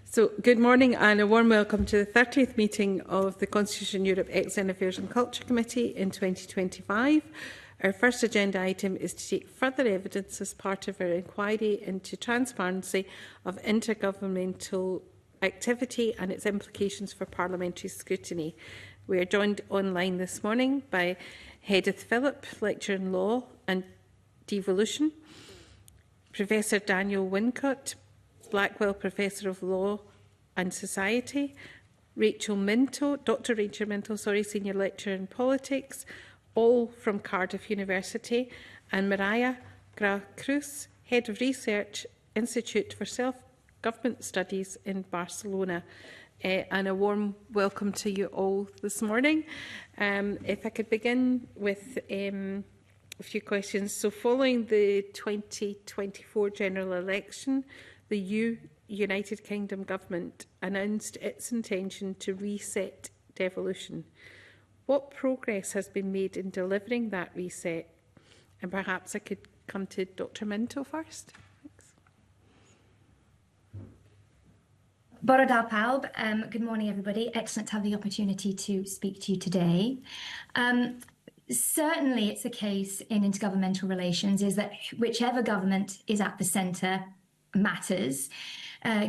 So, good morning and a warm welcome to the 30th meeting of the Constitution Europe External Affairs and Culture Committee in 2025. Our first agenda item is to take further evidence as part of our inquiry into transparency of intergovernmental activity and its implications for parliamentary scrutiny. We are joined online this morning by Hedith Phillip, Lecturer in Law and Devolution, Professor Daniel Wincott, Blackwell Professor of Law and Society, Rachel Minto, Dr. Rachel Minto, Senior Lecturer in Politics, all from Cardiff University, and Mariah Grau-Cruz, Head of Research, Institute for Self-Government Studies in Barcelona. And a warm welcome to you all this morning. If I could begin with a few questions. So following the 2024 general election, the United Kingdom government announced its intention to reset devolution. What progress has been made in delivering that reset? And perhaps I could come to Dr. Minto first. Thanks. Bore da pawb. Good morning, everybody. Excellent to have the opportunity to speak to you today. Certainly, it's a case in intergovernmental relations is that whichever government is at the centre matters,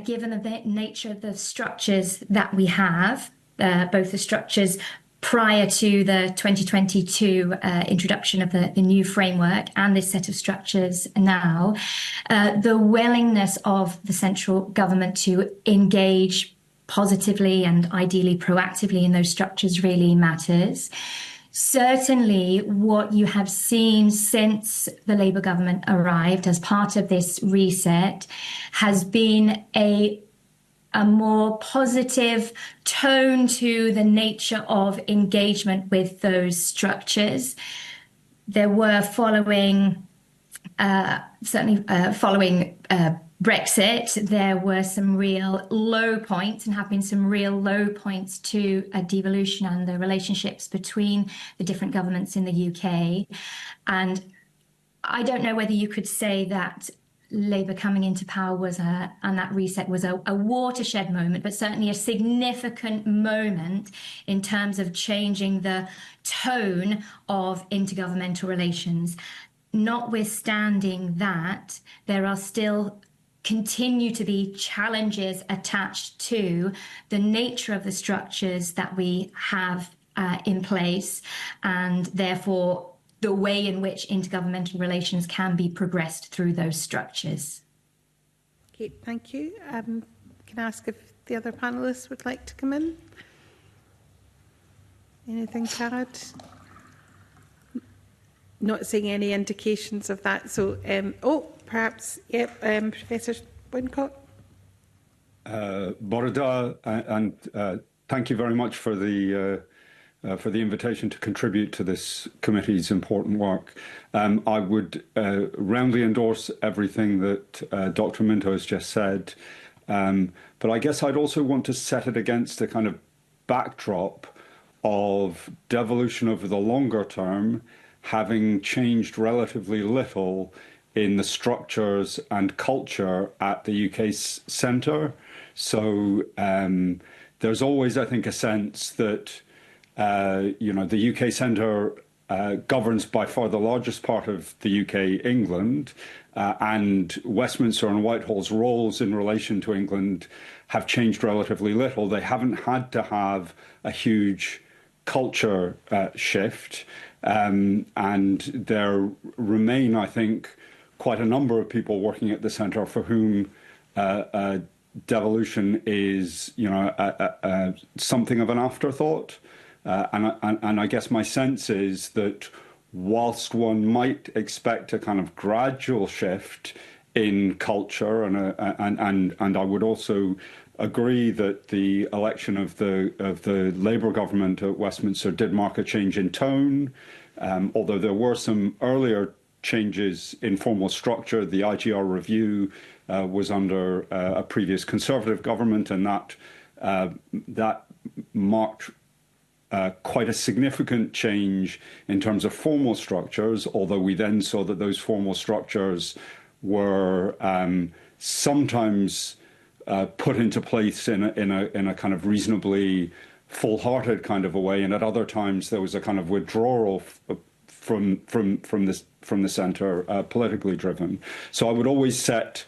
given the nature of the structures that we have, both the structures prior to the 2022 introduction of the new framework and this set of structures now, the willingness of the central government to engage positively and ideally proactively in those structures really matters. Certainly, what you have seen since the Labour government arrived as part of this reset has been a more positive tone to the nature of engagement with those structures. There were following Brexit, there were some real low points and have been some real low points to devolution and the relationships between the different governments in the UK. And I don't know whether you could say that Labour coming into power and that reset was a watershed moment, but certainly a significant moment in terms of changing the tone of intergovernmental relations. Notwithstanding that, there are still continue to be challenges attached to the nature of the structures that we have in place, and therefore the way in which intergovernmental relations can be progressed through those structures. Okay, thank you. Can I ask if the other panellists would like to come in? Anything to add? Not seeing any indications of that. So, perhaps, yep, Professor Wincott. Bore da, and thank you very much for the invitation to contribute to this committee's important work. I would roundly endorse everything that Dr. Minto has just said, but I guess I'd also want to set it against a kind of backdrop of devolution over the longer term having changed relatively little in the structures and culture at the UK's centre. So there's always, I think, a sense that, the UK centre governs by far the largest part of the UK, England, and Westminster and Whitehall's roles in relation to England have changed relatively little. They haven't had to have a huge culture shift. And there remain, I think, quite a number of people working at the centre for whom devolution is, something of an afterthought. And I guess my sense is that whilst one might expect a kind of gradual shift in culture, and I would also agree that the election of the Labour government at Westminster did mark a change in tone, although there were some earlier changes in formal structure. The IGR review was under a previous Conservative government, and that marked quite a significant change in terms of formal structures, although we then saw that those formal structures were sometimes put into place in a kind of reasonably full-hearted kind of a way, and at other times there was a kind of withdrawal from the centre, politically driven. So I would always set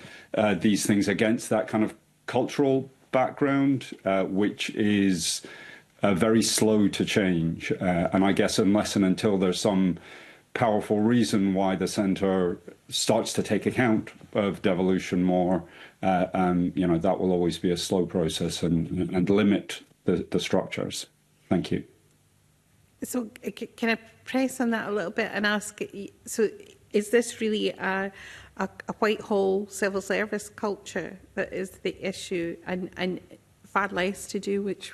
these things against that kind of cultural background, which is very slow to change. And I guess unless and until there's some powerful reason why the centre starts to take account of devolution more, that will always be a slow process and limit the structures. Thank you. So can I press on that a little bit and ask, so is this really a Whitehall civil service culture that is the issue, and far less to do with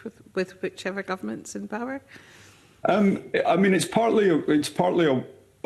whichever government's in power? I mean, it's partly a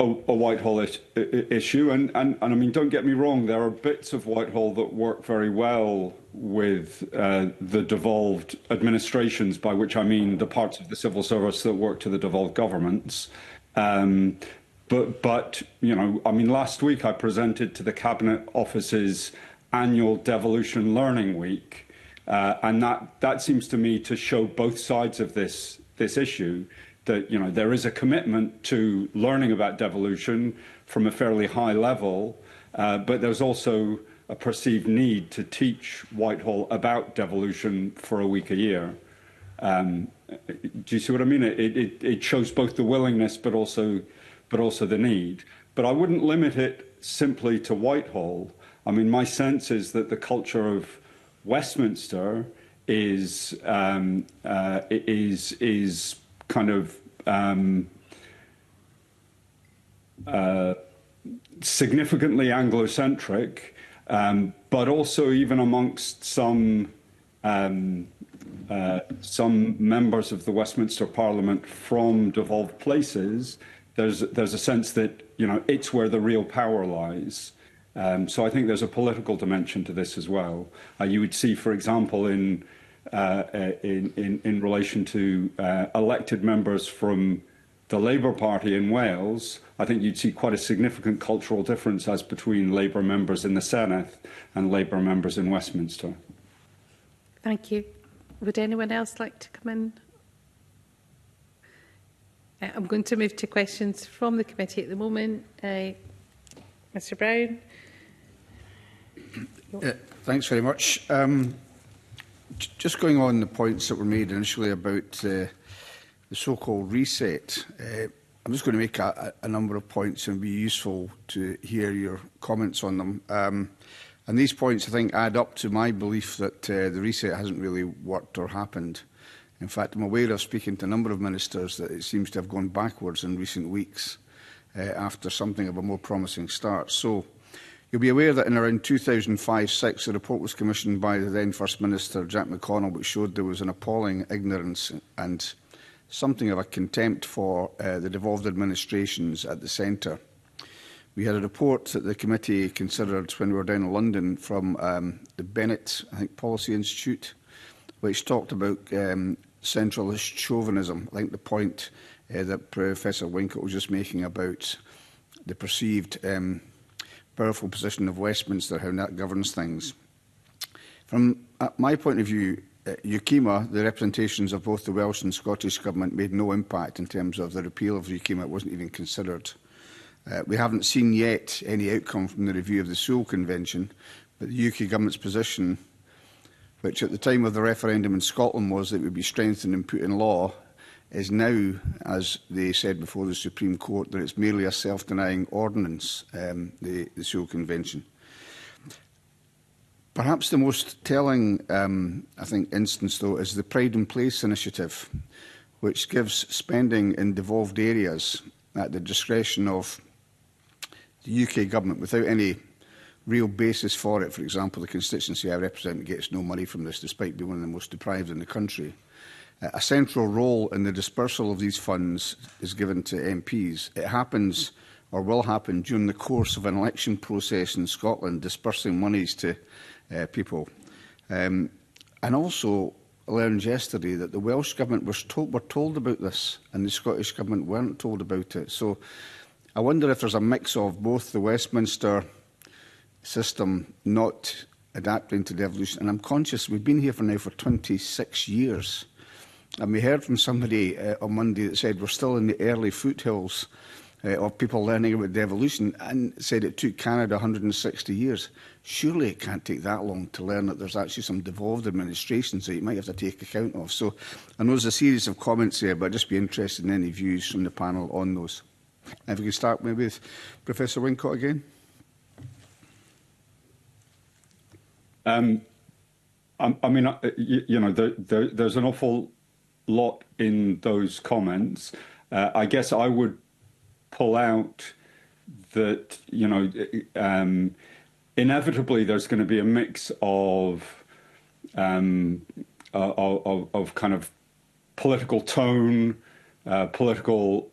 Whitehall issue, and I mean, don't get me wrong, there are bits of Whitehall that work very well with the devolved administrations, by which I mean the parts of the civil service that work to the devolved governments. But I mean, last week I presented to the Cabinet Office's annual Devolution Learning Week, and that seems to me to show both sides of this issue. That there is a commitment to learning about devolution from a fairly high level, but there's also a perceived need to teach Whitehall about devolution for a week a year. Do you see what I mean? It shows both the willingness, but also the need. But I wouldn't limit it simply to Whitehall. I mean, my sense is that the culture of Westminster is kind of significantly Anglocentric, but also even amongst some members of the Westminster Parliament from devolved places, there's a sense that it's where the real power lies. So I think there's a political dimension to this as well. You would see, for example, in relation to elected members from the Labour Party in Wales, I think you'd see quite a significant cultural difference as between Labour members in the Senedd and Labour members in Westminster. Thank you. Would anyone else like to come in? I'm going to move to questions from the committee at the moment. Mr Brown. Thanks very much. Just going on the points that were made initially about the so-called reset, I'm just going to make a number of points and be useful to hear your comments on them. And these points, I think, add up to my belief that the reset hasn't really worked or happened. In fact, I'm aware of speaking to a number of ministers that it seems to have gone backwards in recent weeks after something of a more promising start. So you'll be aware that in around 2005-06, a report was commissioned by the then First Minister, Jack McConnell, which showed there was an appalling ignorance and something of a contempt for the devolved administrations at the centre. We had a report that the committee considered when we were down in London from the Bennett, I think, Policy Institute, which talked about centralist chauvinism. I think the point that Professor Winkett was just making about the perceived powerful position of Westminster, how that governs things. From my point of view, UKIMA, the representations of both the Welsh and Scottish Government made no impact in terms of the repeal of UKIMA. It wasn't even considered. We haven't seen yet any outcome from the review of the Sewell Convention, but the UK Government's position, which at the time of the referendum in Scotland was that it would be strengthened and put in law, is now, as they said before the Supreme Court, that it's merely a self-denying ordinance, the Sewell Convention. Perhaps the most telling, I think, instance, though, is the Pride in Place initiative, which gives spending in devolved areas at the discretion of the UK Government without any real basis for it. For example, the constituency I represent gets no money from this, despite being one of the most deprived in the country. A central role in the dispersal of these funds is given to MPs. It happens, or will happen, during the course of an election process in Scotland, dispersing monies to people. And also, I learned yesterday that the Welsh Government were told about this, and the Scottish Government weren't told about it. So I wonder if there's a mix of both the Westminster system not adapting to devolution. And I'm conscious we've been here for 26 years. And we heard from somebody on Monday that said we're still in the early foothills of people learning about devolution, and said it took Canada 160 years. Surely it can't take that long to learn that there's actually some devolved administrations that you might have to take account of. So I know there's a series of comments here, but I'd just be interested in any views from the panel on those. If we can start maybe with Professor Wincott again. I mean, you know, there's an awful lot in those comments. I guess I would pull out that, you know, inevitably there's going to be a mix of kind of political tone, political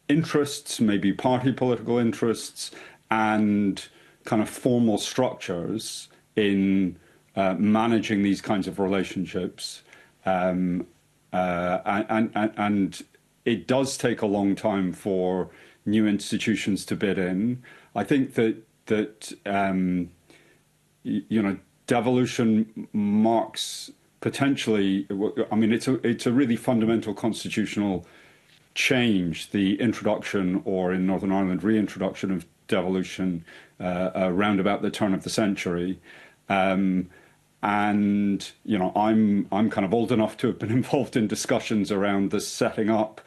interests, maybe party political interests, and kind of formal structures in managing these kinds of relationships. And it does take a long time for new institutions to bid in. I think that you know, devolution marks potentially, I mean, it's a really fundamental constitutional change, the introduction, or in Northern Ireland, reintroduction of devolution around about the turn of the century. And, you know, I'm kind of old enough to have been involved in discussions around the setting up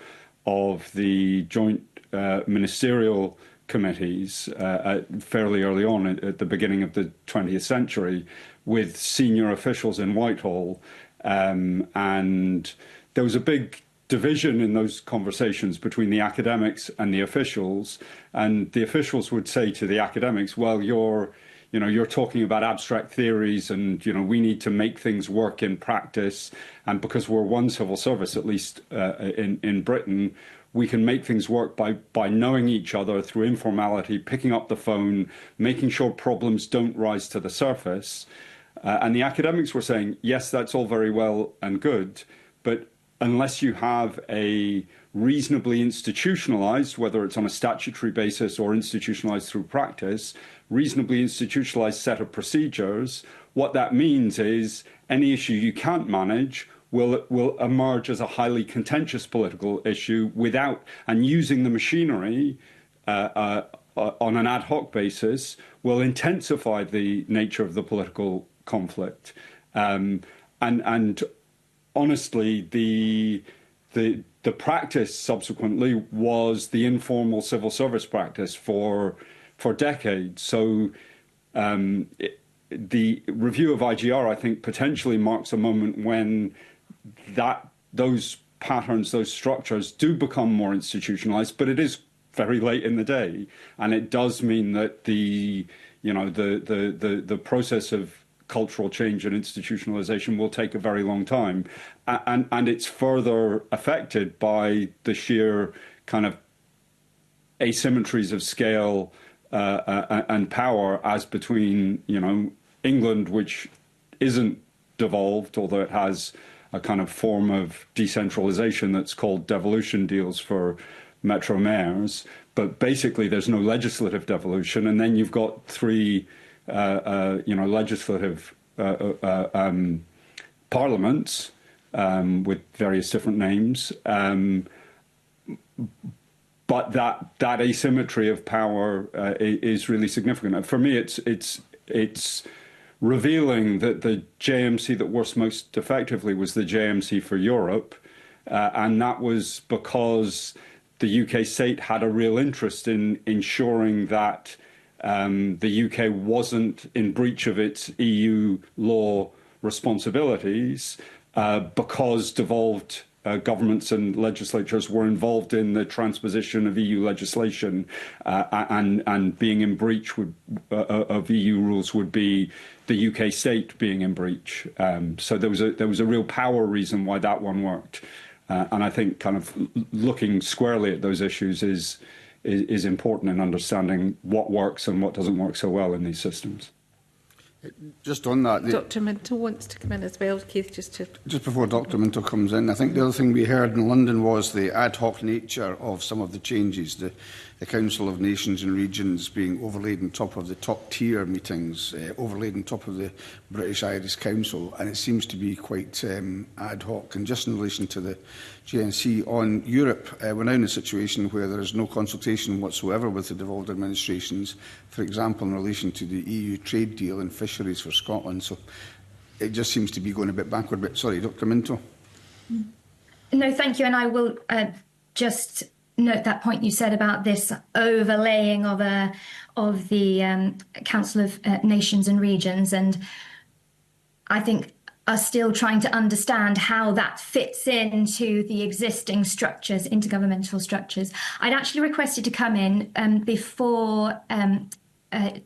of the joint ministerial committees fairly early on at the beginning of the 20th century with senior officials in Whitehall. And there was a big division in those conversations between the academics and the officials. And the officials would say to the academics, well, you're talking about abstract theories, and, you know, we need to make things work in practice. And because we're one civil service, at least in Britain, we can make things work by knowing each other through informality, picking up the phone, making sure problems don't rise to the surface. And the academics were saying, yes, that's all very well and good, but unless you have a reasonably institutionalized, whether it's on a statutory basis or institutionalized through practice, reasonably institutionalized set of procedures, what that means is any issue you can't manage will emerge as a highly contentious political issue without, and using the machinery on an ad hoc basis will intensify the nature of the political conflict. And honestly, the practice subsequently was the informal civil service practice for decades. So the review of IGR, I think, potentially marks a moment when those patterns, those structures do become more institutionalized, but it is very late in the day, and it does mean that the process of cultural change and institutionalization will take a very long time, and it's further affected by the sheer kind of asymmetries of scale and power as between, you know, England, which isn't devolved, although it has a kind of form of decentralization that's called devolution deals for metro mayors, but basically there's no legislative devolution, and then you've got three legislative parliaments with various different names, but that asymmetry of power is really significant. And for me, it's revealing that the JMC that works most effectively was the JMC for Europe, and that was because the UK state had a real interest in ensuring that the UK wasn't in breach of its EU law responsibilities, because devolved governments and legislatures were involved in the transposition of EU legislation, and being in breach of EU rules would be the UK state being in breach. So there was a real power reason why that one worked, and I think kind of looking squarely at those issues is important in understanding what works and what doesn't work so well in these systems. Just on that, Dr. Minto wants to come in as well, Keith, just before Dr. Minto comes in, I think the other thing we heard in London was the ad hoc nature of some of the changes. the Council of Nations and Regions being overlaid on top of the top tier meetings, overlaid on top of the British Irish Council, and it seems to be quite ad hoc. And just in relation to the GNC on Europe, we're now in a situation where there is no consultation whatsoever with the devolved administrations, for example, in relation to the EU trade deal and fisheries for Scotland. So it just seems to be going a bit backward. But sorry, Dr. Minto. No, thank you. And I will just note that point you said about this overlaying of the Council of Nations and Regions, and I think are still trying to understand how that fits into the existing structures, intergovernmental structures. I'd actually requested to come in before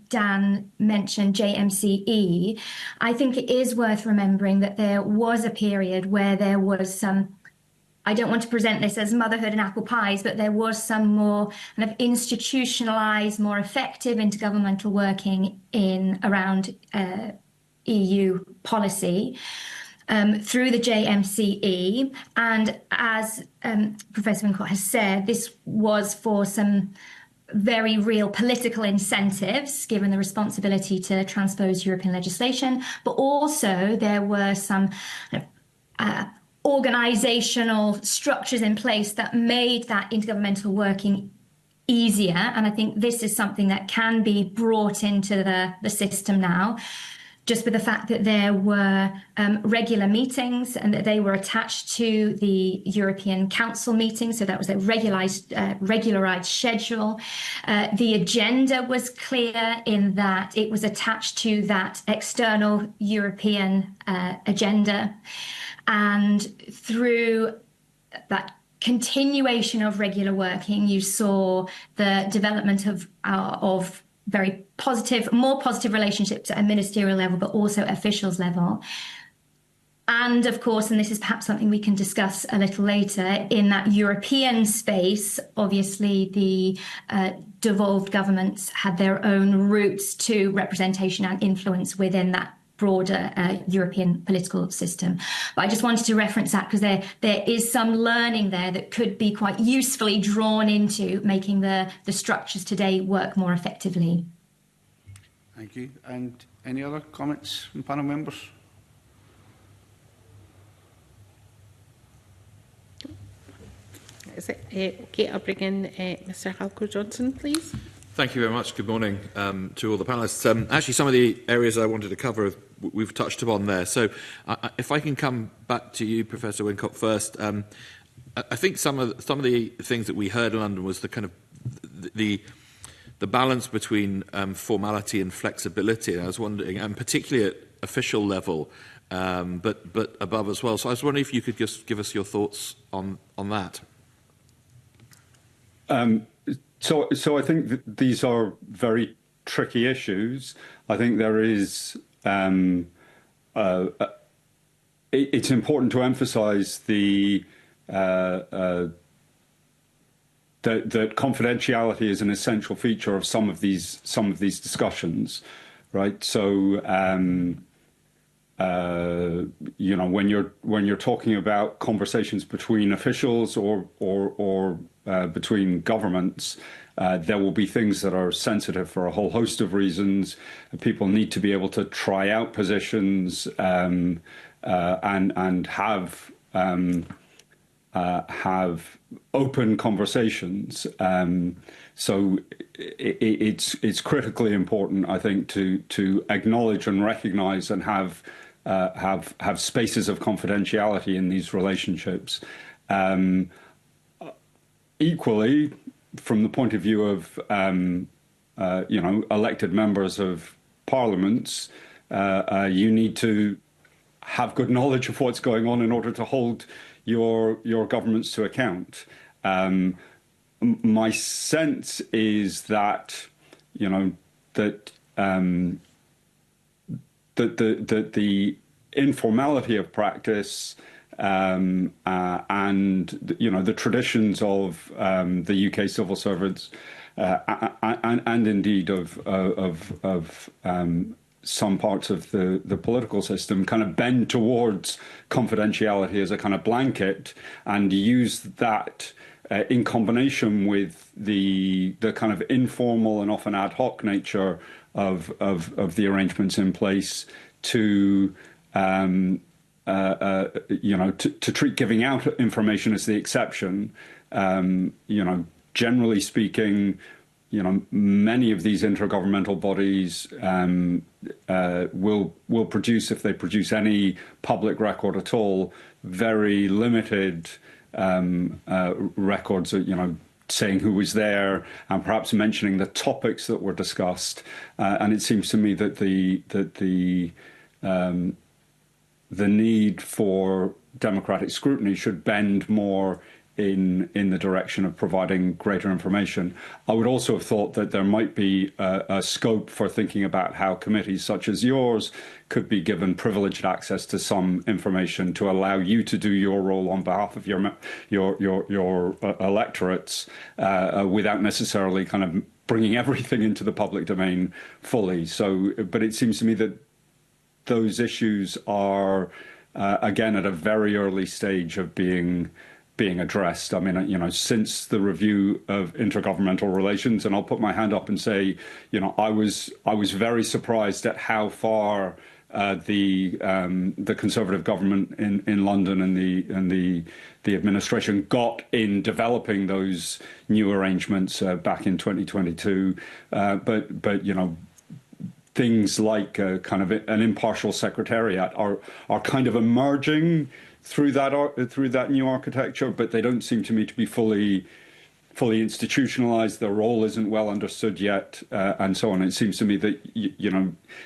Dan mentioned JMCE. I think it is worth remembering that there was a period where there was some, I don't want to present this as motherhood and apple pies, but there was some more kind of institutionalised, more effective intergovernmental working in around EU policy through the JMCE. And as Professor Wincott has said, this was for some very real political incentives, given the responsibility to transpose European legislation, but also there were some organisational structures in place that made that intergovernmental working easier. And I think this is something that can be brought into the system now, just with the fact that there were regular meetings and that they were attached to the European Council meetings. So that was a regularised schedule. The agenda was clear in that it was attached to that external European agenda. And through that continuation of regular working, you saw the development of very positive, more positive relationships at a ministerial level, but also officials level. And of course, and this is perhaps something we can discuss a little later, in that European space, obviously the devolved governments had their own routes to representation and influence within that broader European political system. But I just wanted to reference that because there is some learning there that could be quite usefully drawn into making the structures today work more effectively. Thank you. And any other comments from panel members? Is it okay? I'll bring in Mr. Halker-Johnson, please. Thank you very much. Good morning to all the panellists. Actually, some of the areas I wanted to cover we've touched upon there. So if I can come back to you, Professor Wincott, first. I think some of the things that we heard in London was the kind of the balance between formality and flexibility. And I was wondering, and particularly at official level, but above as well. So I was wondering if you could just give us your thoughts on that. So I think that these are very tricky issues. I think there is it's important to emphasise that confidentiality is an essential feature of some of these discussions, right? So you know, when you're talking about conversations between officials or between governments, there will be things that are sensitive for a whole host of reasons. People need to be able to try out positions and have open conversations. So it's critically important, I think, to acknowledge and recognise and have spaces of confidentiality in these relationships. Equally, from the point of view of you know, elected members of parliaments, you need to have good knowledge of what's going on in order to hold your governments to account. My sense is that, you know, that the informality of practice and you know, the traditions of the UK civil servants and indeed of some parts of the political system kind of bend towards confidentiality as a kind of blanket and use that in combination with the kind of informal and often ad hoc nature of the arrangements in place to to treat giving out information as the exception. Generally speaking, many of these intergovernmental bodies will produce, if they produce any public record at all, very limited records, saying who was there and perhaps mentioning the topics that were discussed. And it seems to me that the need for democratic scrutiny should bend more in the direction of providing greater information. I would also have thought that there might be a scope for thinking about how committees such as yours could be given privileged access to some information to allow you to do your role on behalf of your electorates without necessarily kind of bringing everything into the public domain fully. So, but it seems to me that those issues are again at a very early stage of being addressed. I mean, since the review of intergovernmental relations, and I'll put my hand up and say, I was very surprised at how far the Conservative government in London and the administration got in developing those new arrangements back in 2022. But things like kind of an impartial secretariat are kind of emerging through that new architecture, but they don't seem to me to be fully institutionalized. Their role isn't well understood yet, and so on. It seems to me that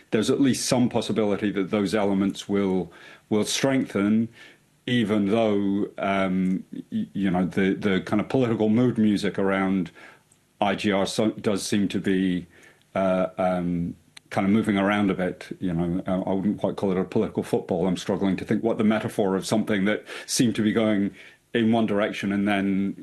there's at least some possibility that those elements will strengthen, even though the kind of political mood music around IGR does seem to be kind of moving around a bit. I wouldn't quite call it a political football. I'm struggling to think what the metaphor of something that seemed to be going in one direction and then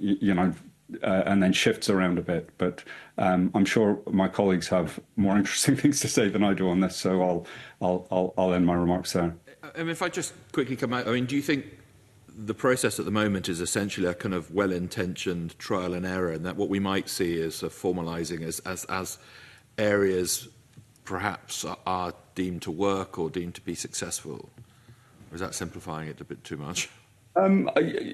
and then shifts around a bit. But I'm sure my colleagues have more interesting things to say than I do on this, so I'll end my remarks there. If I just quickly come out, do you think the process at the moment is essentially a kind of well-intentioned trial and error, and that what we might see is a formalising as areas perhaps are deemed to work or deemed to be successful? Or is that simplifying it a bit too much? I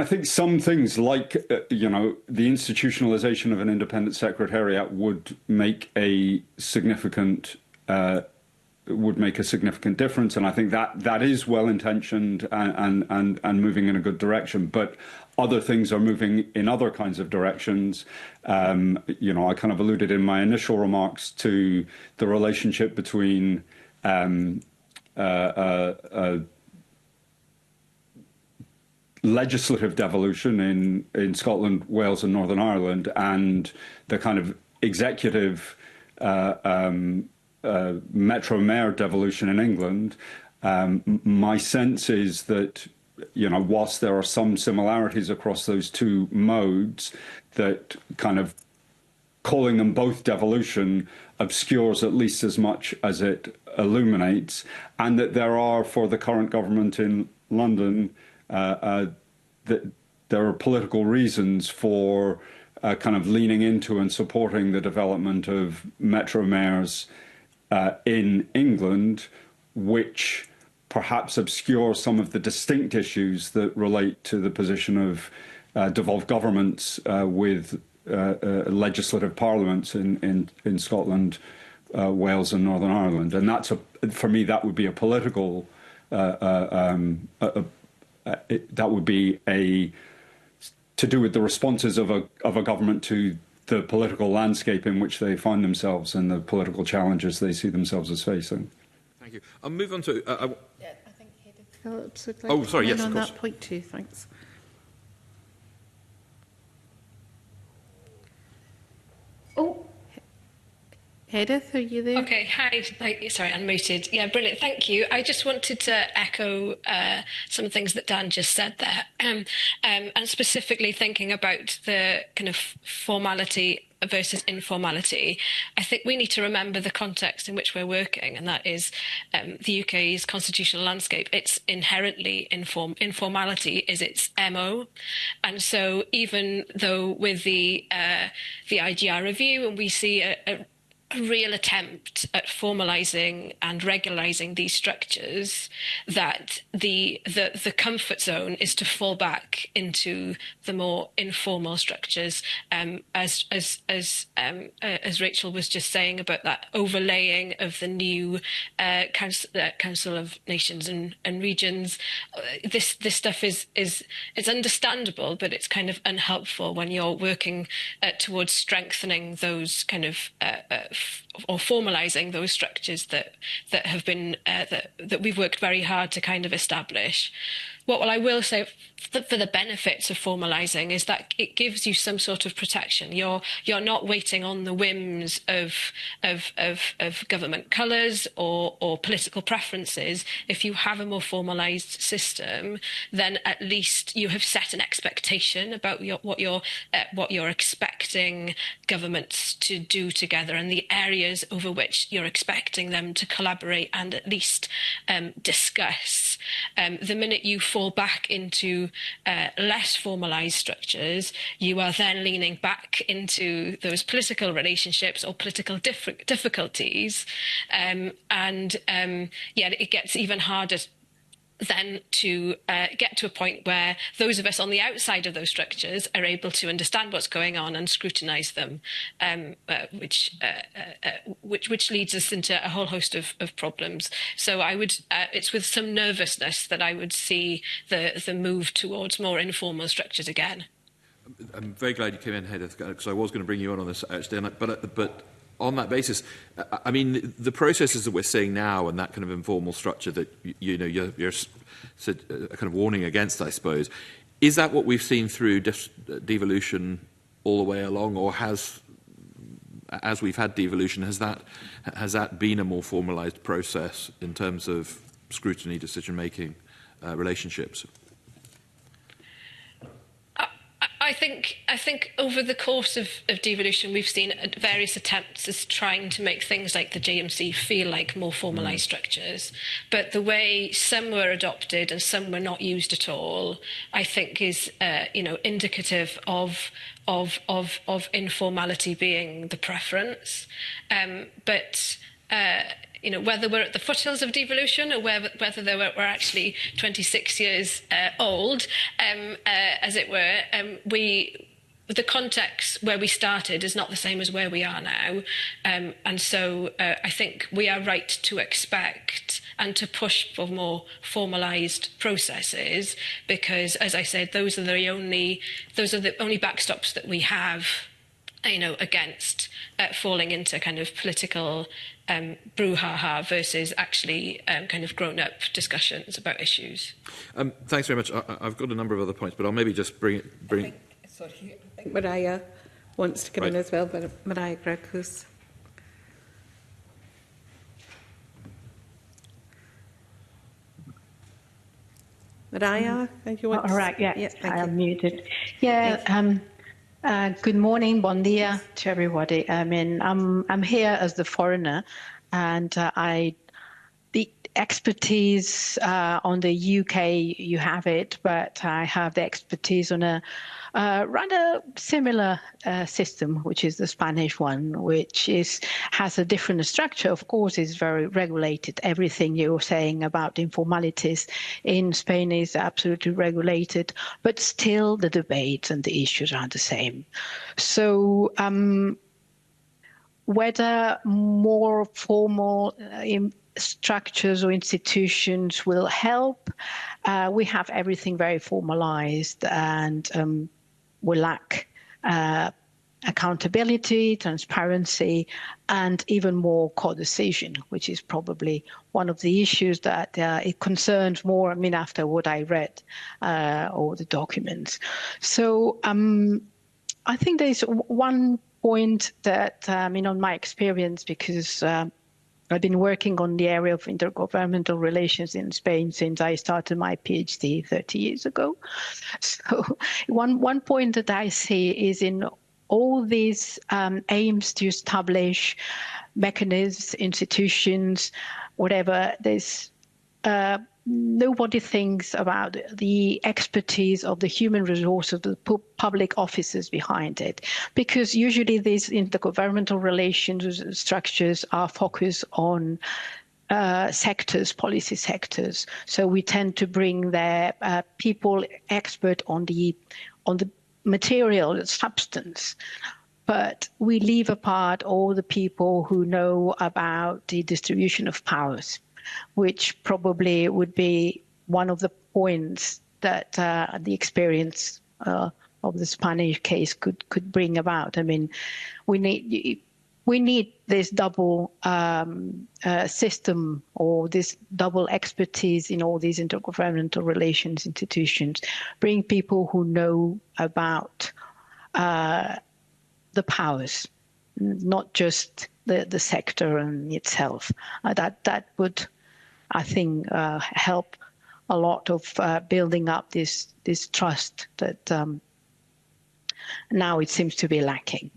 think some things like, the institutionalization of an independent secretariat would make a significant difference, and I think that is well intentioned and moving in a good direction. But other things are moving in other kinds of directions. I kind of alluded in my initial remarks to the relationship between legislative devolution in Scotland, Wales and Northern Ireland, and the kind of executive Metro Mayor devolution in England. My sense is that, whilst there are some similarities across those two modes, that kind of calling them both devolution obscures at least as much as it illuminates, and that there are, for the current government in London, that there are political reasons for kind of leaning into and supporting the development of Metro Mayors in England, which perhaps obscure some of the distinct issues that relate to the position of devolved governments with legislative parliaments in Scotland, Wales and Northern Ireland. And for me, that would be a political, that would be to do with the responses of a government to the political landscape in which they find themselves and the political challenges they see themselves as facing. Thank you. I'll move on to... I think Hedith Phillips would like sorry, yes, on of course. that point too. Thanks. Edith, are you there? Okay, hi. Sorry, unmuted. Yeah, brilliant. Thank you. I just wanted to echo some things that Dan just said there, and specifically thinking about the kind of formality versus informality. I think we need to remember the context in which we're working, and that is the UK's constitutional landscape. It's inherently informality is its MO, and so even though with the IGR review, and we see a real attempt at formalising and regularising these structures, that the comfort zone is to fall back into the more informal structures, as Rachel was just saying about that overlaying of the new Council of Nations and Regions. This stuff is it's understandable, but it's kind of unhelpful when you're working towards strengthening those kind of or formalising those structures that have been that we've worked very hard to kind of establish. What I will say for the benefits of formalising is that it gives you some sort of protection. You're not waiting on the whims of government colours or political preferences. If you have a more formalised system, then at least you have set an expectation about what you're expecting governments to do together, and the areas over which you're expecting them to collaborate and at least discuss. The minute you fall back into less formalised structures, you are then leaning back into those political relationships or political difficulties, and it gets even harder then to get to a point where those of us on the outside of those structures are able to understand what's going on and scrutinise them, which leads us into a whole host of problems. So I would, it's with some nervousness that I would see the move towards more informal structures again. I'm very glad you came in, Heather, because I was going to bring you on this actually, but on that basis, I mean, the processes that we're seeing now and that kind of informal structure that you're kind of warning against, I suppose, is that what we've seen through devolution all the way along, or as we've had devolution, has that been a more formalised process in terms of scrutiny, decision-making, relationships? I think over the course of devolution, we've seen various attempts at trying to make things like the JMC feel like more formalised structures. But the way some were adopted and some were not used at all, I think is indicative of informality being the preference. Whether we're at the foothills of devolution or whether we're actually 26 years old, as it were, the context where we started is not the same as where we are now. And so I think we are right to expect and to push for more formalised processes, because, as I said, those are the only backstops that we have, against falling into kind of political brouhaha versus actually kind of grown-up discussions about issues. Thanks very much. I've got a number of other points, but I'll maybe just bring. I think Mariah wants to come in as well, but Mariah Greg-Hughes. Mariah, you want all right, yeah, I am muted. Yeah, good morning, bon dia to everybody. I mean, I'm here as the foreigner, and the expertise on the UK, you have it, but I have the expertise on a rather similar system, which is the Spanish one, which has a different structure. Of course, it's very regulated. Everything you're saying about informalities in Spain is absolutely regulated, but still the debates and the issues are the same. So whether more formal structures or institutions will help, we have everything very formalized, and we lack accountability, transparency, and even more co-decision, which is probably one of the issues that it concerns more, after what I read, all the documents. So I think there's one point that, on my experience, because I've been working on the area of intergovernmental relations in Spain since I started my PhD 30 years ago. So one point that I see is in all these aims to establish mechanisms, institutions, whatever, there's nobody thinks about the expertise of the human resources of the public officers behind it, because usually these intergovernmental relations structures are focused on sectors, policy sectors. So we tend to bring their people expert on the material, the substance. But we leave apart all the people who know about the distribution of powers, which probably would be one of the points that the experience of the Spanish case could bring about. I mean, we need this double system, or this double expertise in all these intergovernmental relations institutions. Bring people who know about the powers, not just the sector in itself. That would, I think, help a lot of building up this trust that now it seems to be lacking.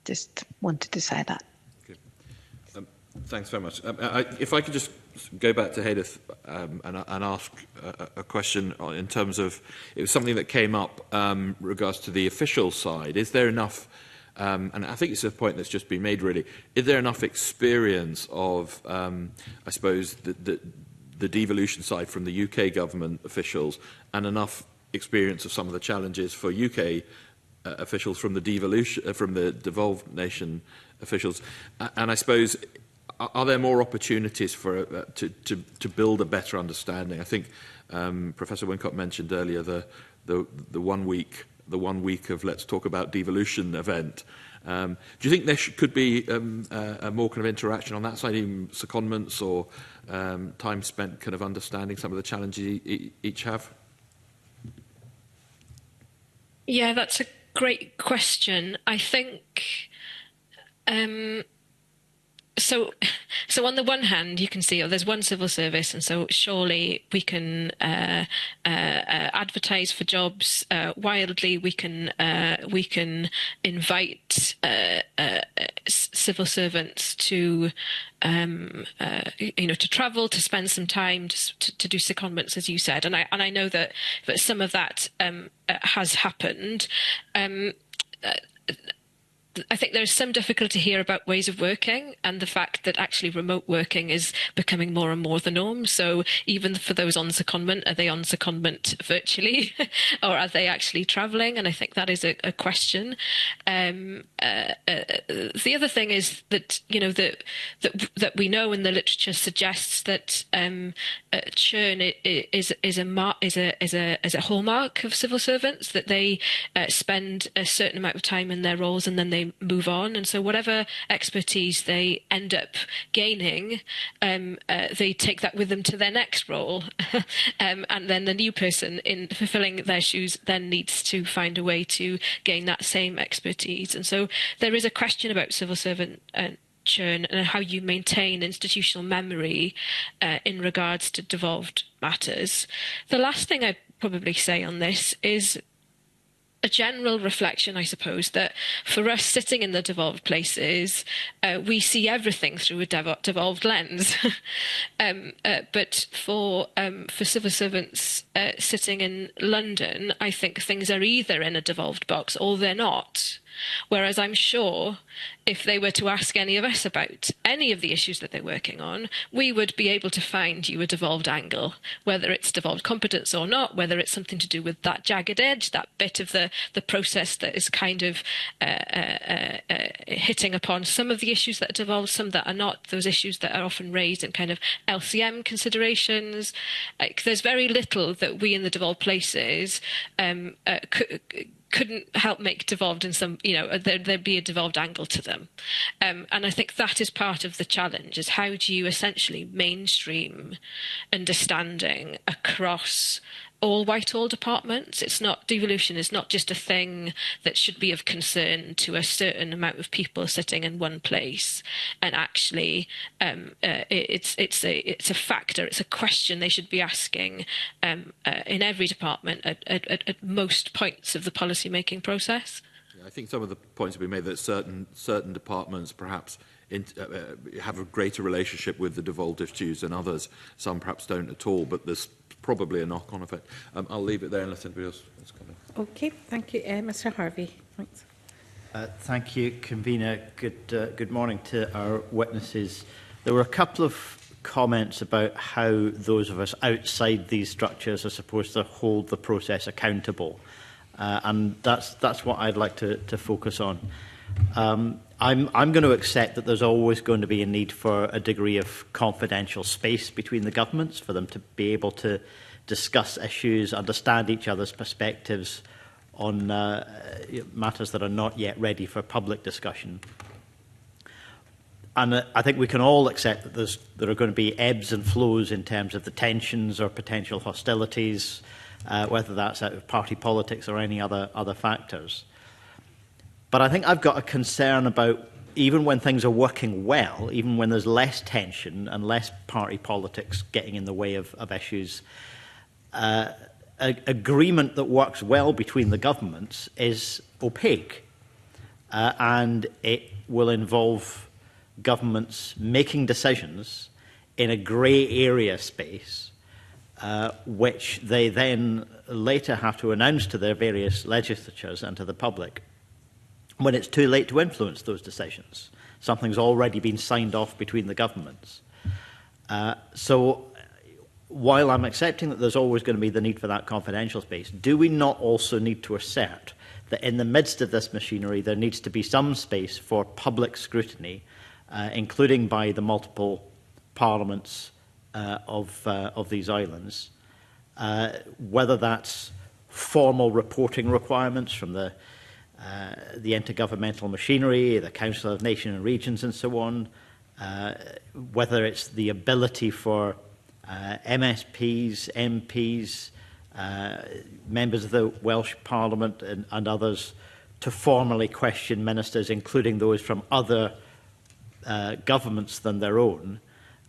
Just wanted to say that. Okay. Thanks very much. If I could just go back to Hedith and ask a question in terms of, it was something that came up regards to the official side. Is there enough, and I think it's a point that's just been made really, is there enough experience of, I suppose, the devolution side from the UK government officials, and enough experience of some of the challenges for UK officials from the devolution, from the devolved nation officials? And I suppose, are there more opportunities for to build a better understanding? I think Professor Wincott mentioned earlier the 1 week of Let's Talk About Devolution event. Do you think there could be a more kind of interaction on that side, even secondments or time spent kind of understanding some of the challenges each have? Yeah, that's a great question. I think so on the one hand, you can see, there's one civil service, and so surely we can advertise for jobs wildly. We can invite civil servants to to travel, to spend some time, to do secondments, as you said, and I know that some of that has happened. I think there's some difficulty here about ways of working, and the fact that actually remote working is becoming more and more the norm. So even for those on secondment, are they on secondment virtually or are they actually travelling? And I think that is a question. The other thing is that, that we know, and the literature suggests that churn is a hallmark of civil servants, that they spend a certain amount of time in their roles and then they move on, and so whatever expertise they end up gaining, they take that with them to their next role, and then the new person in fulfilling their shoes then needs to find a way to gain that same expertise. And so there is a question about civil servant churn and how you maintain institutional memory in regards to devolved matters. The last thing I'd probably say on this is a general reflection, I suppose, that for us sitting in the devolved places, we see everything through a devolved lens. But for civil servants sitting in London, I think things are either in a devolved box or they're not. Whereas I'm sure if they were to ask any of us about any of the issues that they're working on, we would be able to find you a devolved angle, whether it's devolved competence or not, whether it's something to do with that jagged edge, that bit of the process that is kind of hitting upon some of the issues that are devolved, some that are not, those issues that are often raised in kind of LCM considerations. Like, there's very little that we in the devolved places couldn't help make devolved in some, there'd be a devolved angle to them. And I think that is part of the challenge, is how do you essentially mainstream understanding across all Whitehall departments. It's not, devolution is not just a thing that should be of concern to a certain amount of people sitting in one place. And actually, it's a factor. It's a question they should be asking in every department at most points of the policy making process. Yeah, I think some of the points have been made that certain departments perhaps have a greater relationship with the devolved issues than others. Some perhaps don't at all, but there's probably a knock-on effect. I'll leave it there unless anybody else wants to come in. Okay, thank you. Mr Harvey. Thanks. Thank you, Convener. Good morning to our witnesses. There were a couple of comments about how those of us outside these structures are supposed to hold the process accountable. And that's what I'd like to focus on. I'm going to accept that there's always going to be a need for a degree of confidential space between the governments for them to be able to discuss issues, understand each other's perspectives on matters that are not yet ready for public discussion. And I think we can all accept that there are going to be ebbs and flows in terms of the tensions or potential hostilities, whether that's out of party politics or any other factors. But I think I've got a concern about, even when things are working well, even when there's less tension and less party politics getting in the way of issues, agreement that works well between the governments is opaque. And it will involve governments making decisions in a grey area space, which they then later have to announce to their various legislatures and to the public when it's too late to influence those decisions. Something's already been signed off between the governments. So while I'm accepting that there's always going to be the need for that confidential space, do we not also need to assert that in the midst of this machinery there needs to be some space for public scrutiny, including by the multiple parliaments of these islands, whether that's formal reporting requirements from the intergovernmental machinery, the Council of Nations and Regions and so on, whether it's the ability for MSPs, MPs, members of the Welsh Parliament and others to formally question ministers, including those from other governments than their own,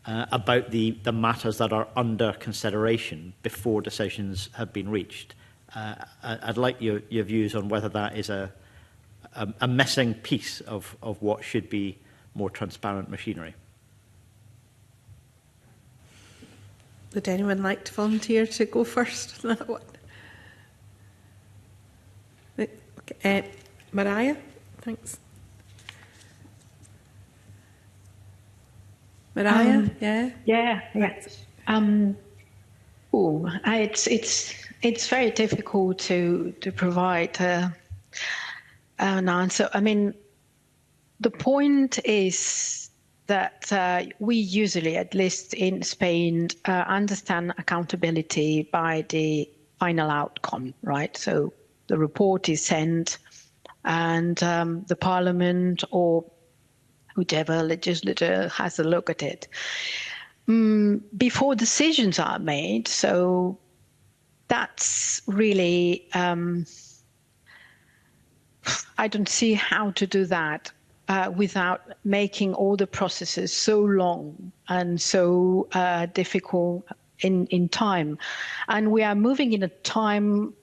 about the matters that are under consideration before decisions have been reached. I'd like your views on whether that is a missing piece of what should be more transparent machinery. Would anyone like to volunteer to go first on that one? Okay. Mariah, thanks. Mariah, Yeah. It's very difficult to provide an answer. I mean, the point is that we usually, at least in Spain, understand accountability by the final outcome, right? So the report is sent and the Parliament or whichever legislator has a look at it before decisions are made. So that's really, I don't see how to do that without making all the processes so long and so difficult in time. And we are moving in a time,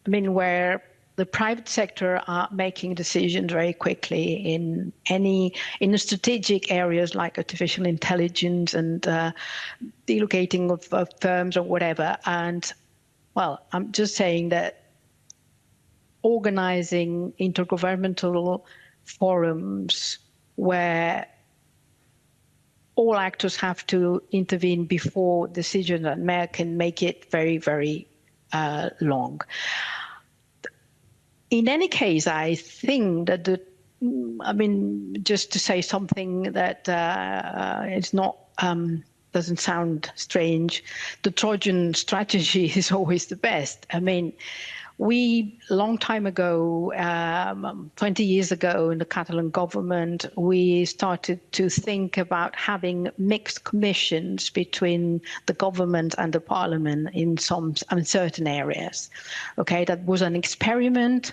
I mean, where the private sector are making decisions very quickly in the strategic areas like artificial intelligence and delocating of firms or whatever. And, well, I'm just saying that organizing intergovernmental forums where all actors have to intervene before decisions are made can make it very, very long. In any case, I think that just to say something that is not doesn't sound strange, the Trojan strategy is always the best. I mean, we, long time ago, 20 years ago in the Catalan government, we started to think about having mixed commissions between the government and the parliament in some certain areas. Okay, that was an experiment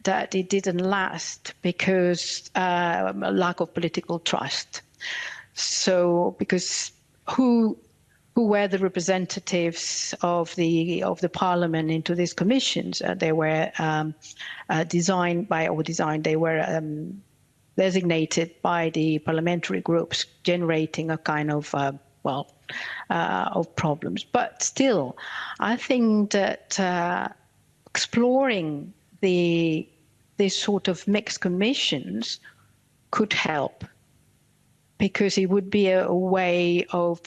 that it didn't last because a lack of political trust. So because who were the representatives of the parliament into these commissions? They were designated by the parliamentary groups, generating a kind of of problems. But still, I think that exploring these sort of mixed commissions could help, because it would be a way of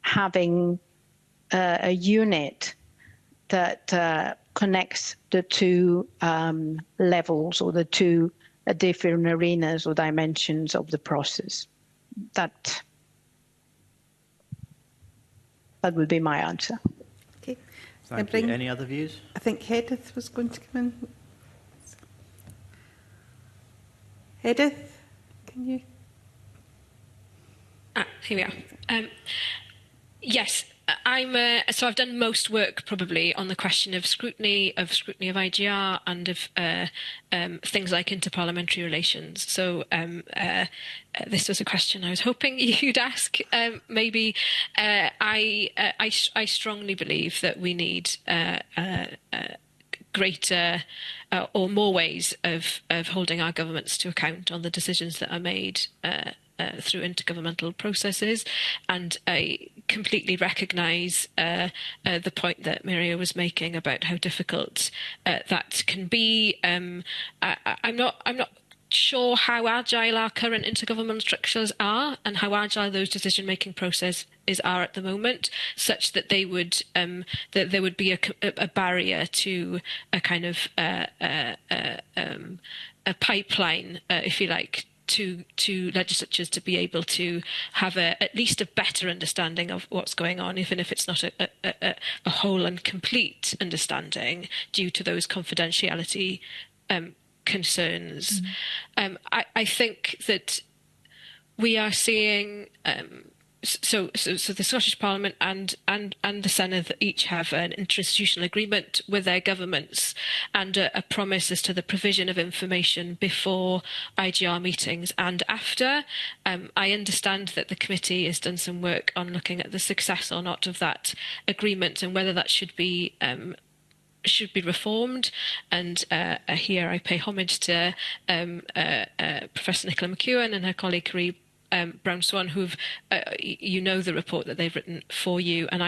having a unit that connects the two levels, or the two different arenas or dimensions of the process. That would be my answer. Okay. Thank you. Any other views? I think Hedith was going to come in. Hedith, can you? Here we are. Yes, so I've done most work probably on the question of scrutiny of IGR and of things like interparliamentary relations. So this was a question I was hoping you'd ask. Maybe I strongly believe that we need greater or more ways of holding our governments to account on the decisions that are made through intergovernmental processes, and I completely recognise the point that Miria was making about how difficult that can be. I'm not sure how agile our current intergovernmental structures are, and how agile those decision-making processes are at the moment, such that they would that there would be a barrier to a kind of a pipeline, if you like, to legislatures to be able to have at least a better understanding of what's going on, even if it's not a whole and complete understanding due to those confidentiality concerns. I think that we are seeing so the Scottish Parliament and the Senedd each have an interinstitutional agreement with their governments and a promise as to the provision of information before IGR meetings and after. I understand that the committee has done some work on looking at the success or not of that agreement and whether that should be reformed, and here I pay homage to Professor Nicola McEwen and her colleague Carrie Brown Swan, who've the report that they've written for you, and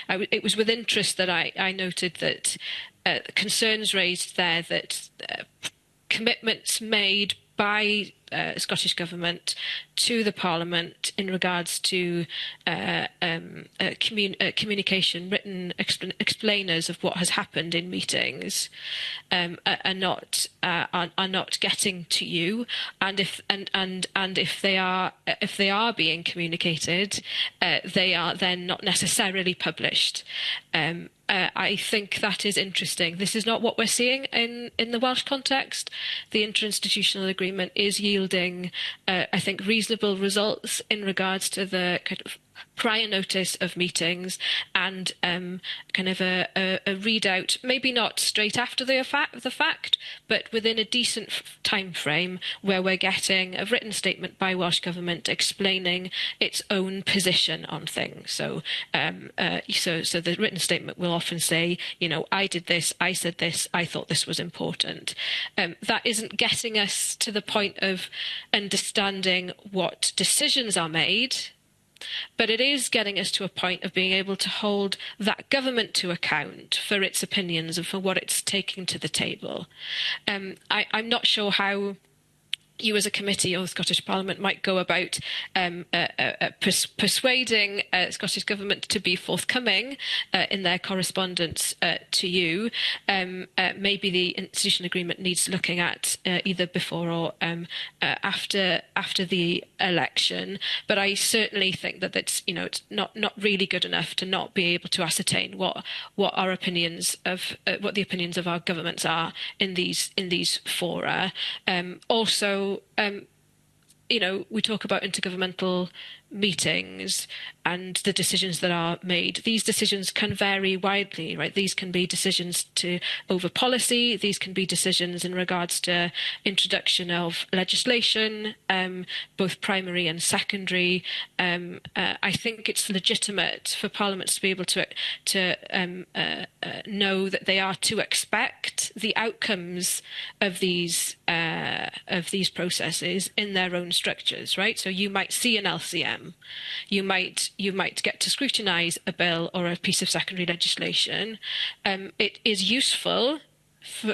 it was with interest that I noted that concerns raised there that commitments made by Scottish Government to the Parliament in regards to communication, written explainers of what has happened in meetings, are not getting to you, and if they are being communicated, they are then not necessarily published. I think that is interesting. This is not what we're seeing in the Welsh context. The interinstitutional agreement is yielding, I think, reasonable results in regards to the kind of prior notice of meetings and kind of a readout, maybe not straight after the fact, but within a decent time frame where we're getting a written statement by Welsh Government explaining its own position on things. So so the written statement will often say, I did this, I said this, I thought this was important. That isn't getting us to the point of understanding what decisions are made, but it is getting us to a point of being able to hold that government to account for its opinions and for what it's taking to the table. I'm not sure how you as a committee or the Scottish Parliament might go about persuading Scottish Government to be forthcoming in their correspondence to you. Maybe the institutional agreement needs looking at either before or after the election. But I certainly think that it's not really good enough to not be able to ascertain what our opinions of what the opinions of our governments are in these fora. Also, we talk about intergovernmental meetings and the decisions that are made. These decisions can vary widely, right? These can be decisions over policy. These can be decisions in regards to introduction of legislation, both primary and secondary. I think it's legitimate for parliaments to be able to know that they are to expect the outcomes of these processes in their own structures, right? So you might see an LCM. You might get to scrutinise a bill or a piece of secondary legislation. It is useful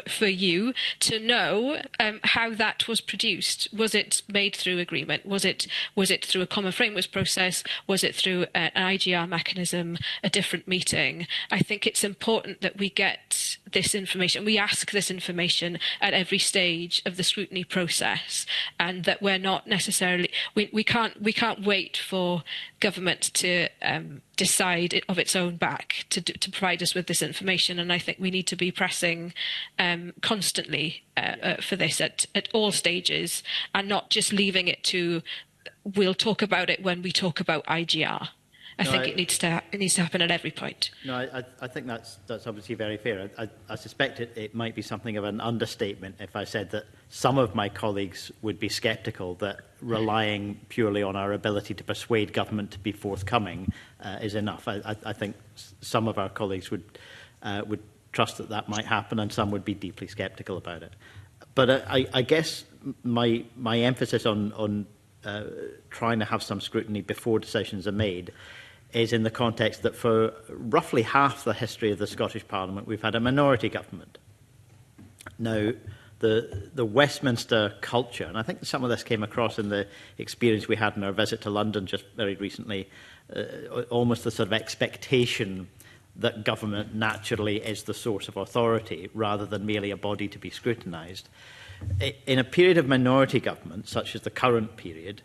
for you to know how that was produced. Was it made through agreement? Was it through a common frameworks process? Was it through an IGR mechanism, a different meeting? I think it's important that we get this information. We ask this information at every stage of the scrutiny process, and that we're not necessarily we can't wait for government to decide of its own back to provide us with this information. And I think we need to be pressing constantly for this at all stages, and not just leaving it to we'll talk about it when we talk about IGR. I think it needs to happen at every point. No, I think that's obviously very fair. I suspect it might be something of an understatement if I said that some of my colleagues would be sceptical that relying purely on our ability to persuade government to be forthcoming is enough. I think some of our colleagues would trust that might happen, and some would be deeply sceptical about it. But I guess my emphasis on trying to have some scrutiny before decisions are made is in the context that for roughly half the history of the Scottish Parliament, we've had a minority government. Now, the Westminster culture, and I think some of this came across in the experience we had in our visit to London just very recently, almost the sort of expectation that government naturally is the source of authority rather than merely a body to be scrutinised. In a period of minority government, such as the current period,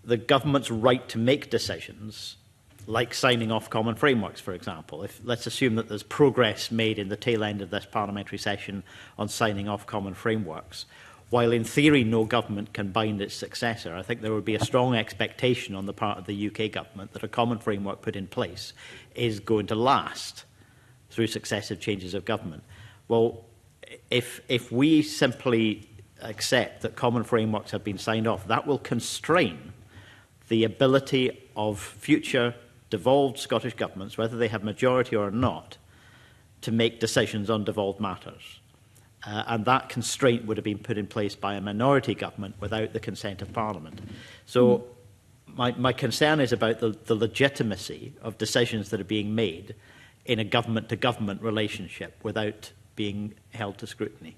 the government's right to make decisions, like signing off common frameworks, for example. Let's assume that there's progress made in the tail end of this parliamentary session on signing off common frameworks. While in theory no government can bind its successor, I think there would be a strong expectation on the part of the UK government that a common framework put in place is going to last through successive changes of government. Well, if we simply accept that common frameworks have been signed off, that will constrain the ability of future devolved Scottish governments, whether they have majority or not, to make decisions on devolved matters. And that constraint would have been put in place by a minority government without the consent of Parliament. So my concern is about the legitimacy of decisions that are being made in a government-to-government relationship without being held to scrutiny.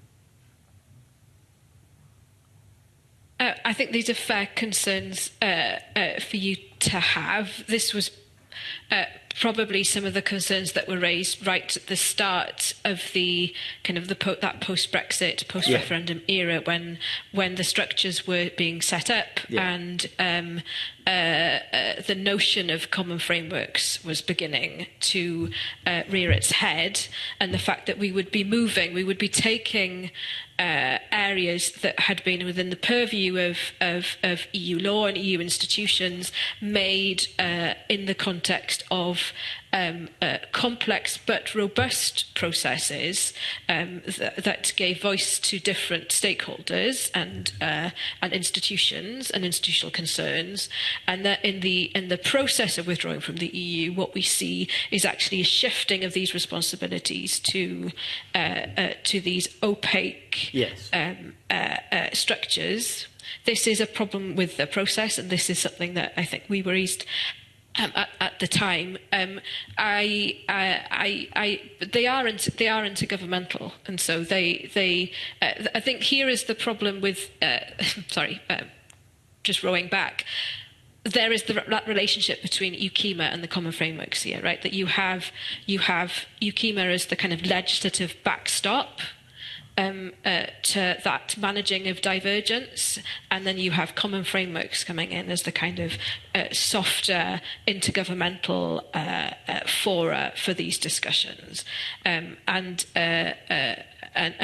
I think these are fair concerns for you to have. This was probably some of the concerns that were raised right at the start of the kind of that post-Brexit, post-referendum era, when the structures were being set up and the notion of common frameworks was beginning to rear its head, and the fact that we would be taking areas that had been within the purview of EU law and EU institutions, made in the context of complex but robust processes that gave voice to different stakeholders and institutions and institutional concerns, and that in the process of withdrawing from the EU, what we see is actually a shifting of these responsibilities to these opaque structures. This is a problem with the process, and this is something that I think we were raised at the time. They are intergovernmental, and so they. I think here is the problem with. Just rowing back. There is that relationship between UKIMA and the common frameworks here, right? That you have UKIMA as the kind of legislative backstop to that managing of divergence, and then you have common frameworks coming in as the kind of softer intergovernmental fora for these discussions. And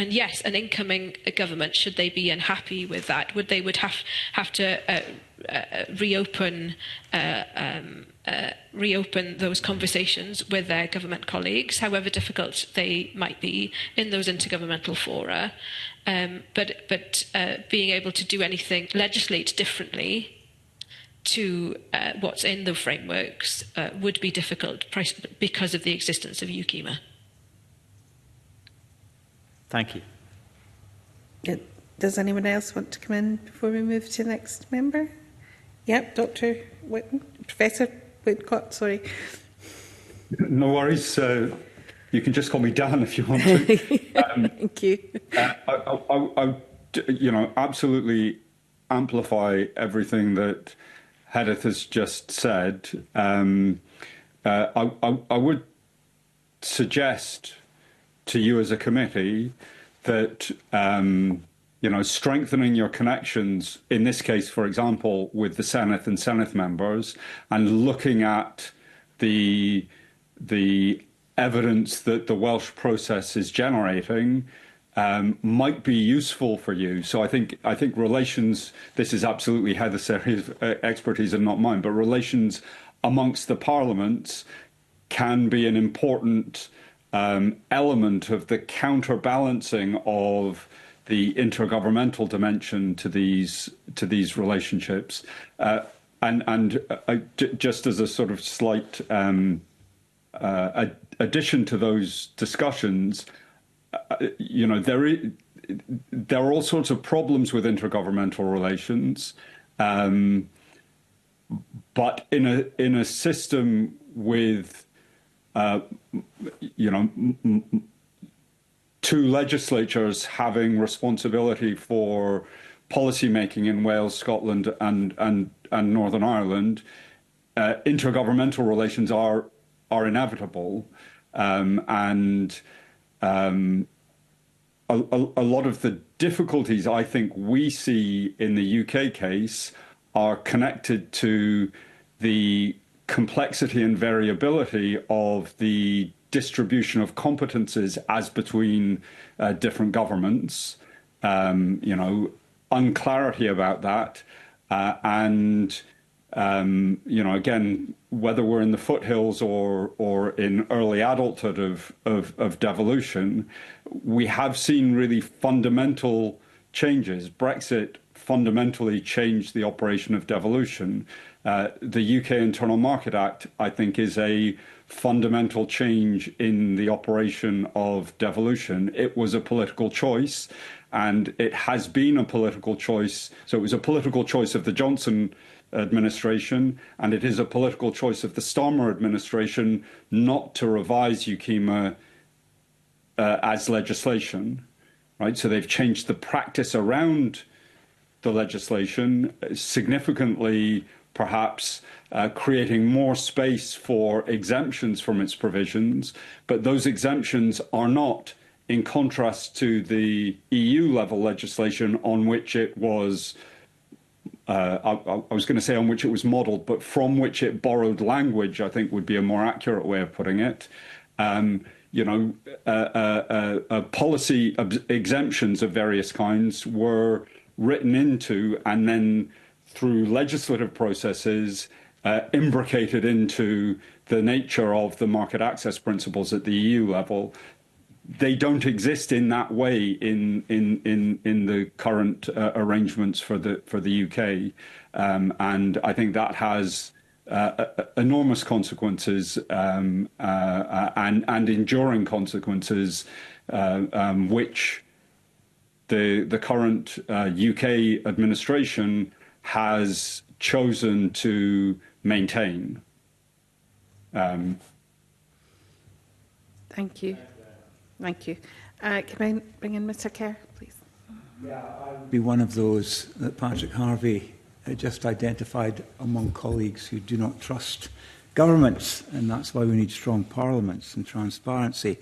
yes, an incoming government, should they be unhappy with that, would have to reopen those conversations with their government colleagues, however difficult they might be in those intergovernmental fora. But being able to do anything, legislate differently to what's in the frameworks would be difficult because of the existence of UKIMA. Thank you. Does anyone else want to come in before we move to the next member? Yep, Dr. Whitten, Professor Whitcott, sorry. No worries. You can just call me Dan if you want to. Thank you. I absolutely amplify everything that Hedith has just said. I would suggest to you as a committee that strengthening your connections, in this case, for example, with the Senedd and Senedd members, and looking at the evidence that the Welsh process is generating might be useful for you. So I think relations, this is absolutely Heather's area of expertise and not mine, but relations amongst the parliaments can be an important element of the counterbalancing of the intergovernmental dimension to these relationships, and just as a sort of slight addition to those discussions, there are all sorts of problems with intergovernmental relations, but in a system with two legislatures having responsibility for policy making in Wales, Scotland, and Northern Ireland, intergovernmental relations are inevitable, and a lot of the difficulties I think we see in the UK case are connected to the complexity and variability of the distribution of competences as between different governments, unclarity about that, and again, whether we're in the foothills or in early adulthood of devolution, we have seen really fundamental changes. Brexit fundamentally changed the operation of devolution. The UK Internal Market Act, I think, is a fundamental change in the operation of devolution. It was a political choice, and it has been a political choice. So it was a political choice of the Johnson administration, and it is a political choice of the Starmer administration not to revise UKIMA as legislation, right? So they've changed the practice around the legislation significantly, perhaps creating more space for exemptions from its provisions, but those exemptions are not, in contrast to the EU level legislation on which it was, I was going to say on which it was modelled, but from which it borrowed language, I think would be a more accurate way of putting it. Policy exemptions of various kinds were written into and then through legislative processes imbricated into the nature of the market access principles at the EU level. They don't exist in that way in the current arrangements for the UK, and I think that has enormous consequences and enduring consequences, which the current UK administration has chosen to maintain. Thank you. Thank you. Can I bring in Mr. Kerr, please? Yeah, I would be one of those that Patrick Harvey just identified among colleagues who do not trust governments, and that's why we need strong parliaments and transparency.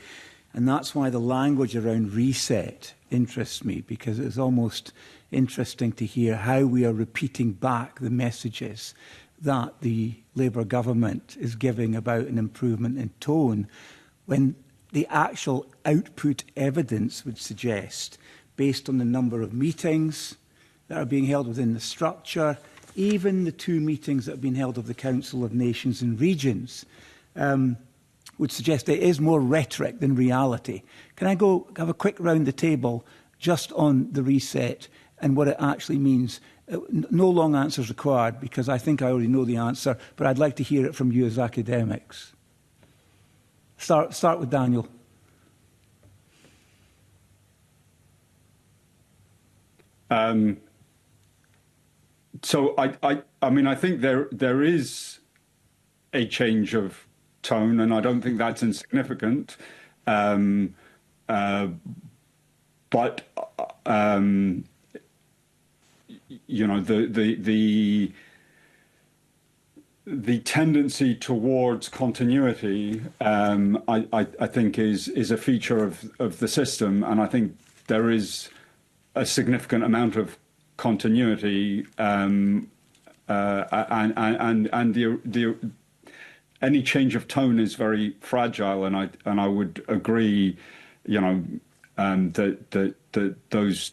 And that's why the language around reset interests me, because it's almost interesting to hear how we are repeating back the messages that the Labour government is giving about an improvement in tone, when the actual output evidence would suggest, based on the number of meetings that are being held within the structure, even the 2 meetings that have been held of the Council of Nations and Regions, would suggest it is more rhetoric than reality. Can I go have a quick round the table just on the reset and what it actually means? No long answers required, because I think I already know the answer, but I'd like to hear it from you as academics. Start with Daniel. So I mean, I think there is a change of tone, and I don't think that's insignificant. But you know, the tendency towards continuity, I think, is a feature of the system, and I think there is a significant amount of continuity, and any change of tone is very fragile, and I would agree, you know, that those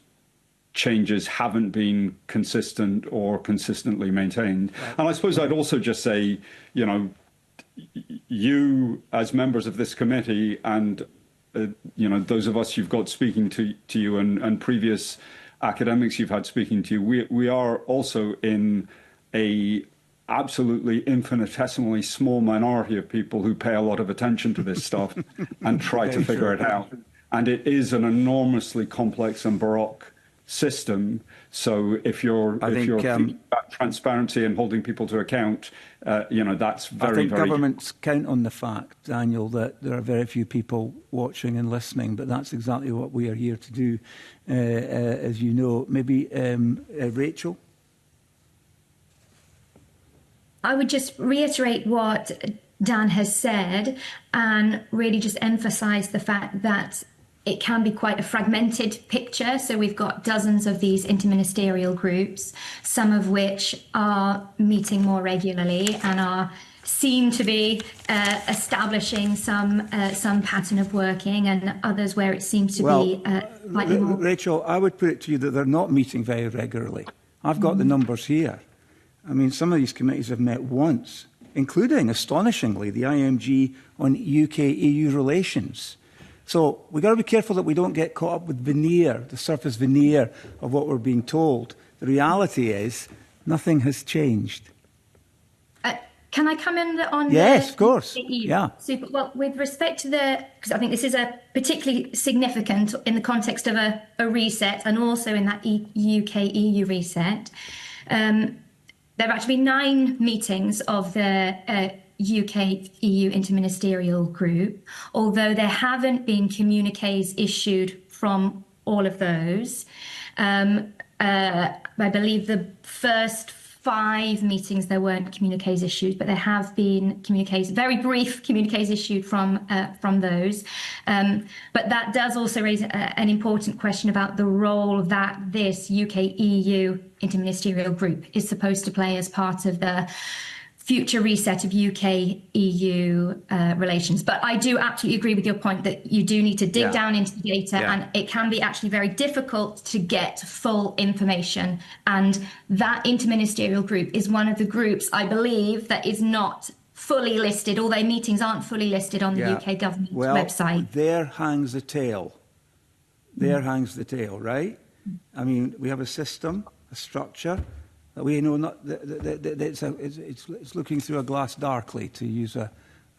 changes haven't been consistent or consistently maintained. And I suppose I'd also just say, you know, you as members of this committee and you know, those of us you've got speaking to you and previous academics you've had speaking to you, we are also in a absolutely infinitesimally small minority of people who pay a lot of attention to this stuff and try to figure it out. And it is an enormously complex and baroque system. So if you're thinking about transparency and holding people to account, you know, that's very, I think very... governments count on the fact, Daniel, that there are very few people watching and listening, but that's exactly what we are here to do, as you know. Maybe Rachel? I would just reiterate what Dan has said and really just emphasise the fact that it can be quite a fragmented picture. So we've got dozens of these interministerial groups, some of which are meeting more regularly and seem to be establishing some pattern of working, and others where it seems to be slightly more... Rachel, I would put it to you that they're not meeting very regularly. I've got the numbers here. I mean, some of these committees have met once, including, astonishingly, the IMG on UK-EU relations. So we've got to be careful that we don't get caught up with veneer, the surface veneer of what we're being told. The reality is nothing has changed. Can I come in on Yes, of course. Yeah. Super. Well, with respect to because I think this is a particularly significant in the context of a reset, and also in that UK-EU reset. There have actually been 9 meetings of the UK-EU Interministerial Group, although there haven't been communiques issued from all of those. I believe the first 5 meetings there weren't communiques issued, but there have been communiques, very brief communiques issued from those. But that does also raise an important question about the role that this UK-EU Interministerial Group is supposed to play as part of the future reset of UK-EU relations. But I do absolutely agree with your point that you do need to dig down into the data, and it can be actually very difficult to get full information. And that interministerial group is one of the groups, I believe, that is not fully listed. All their meetings aren't fully listed on the UK government website. There hangs the tail. There hangs the tail, right? I mean, we have a system, a structure, that we know not it's looking through a glass darkly, to use a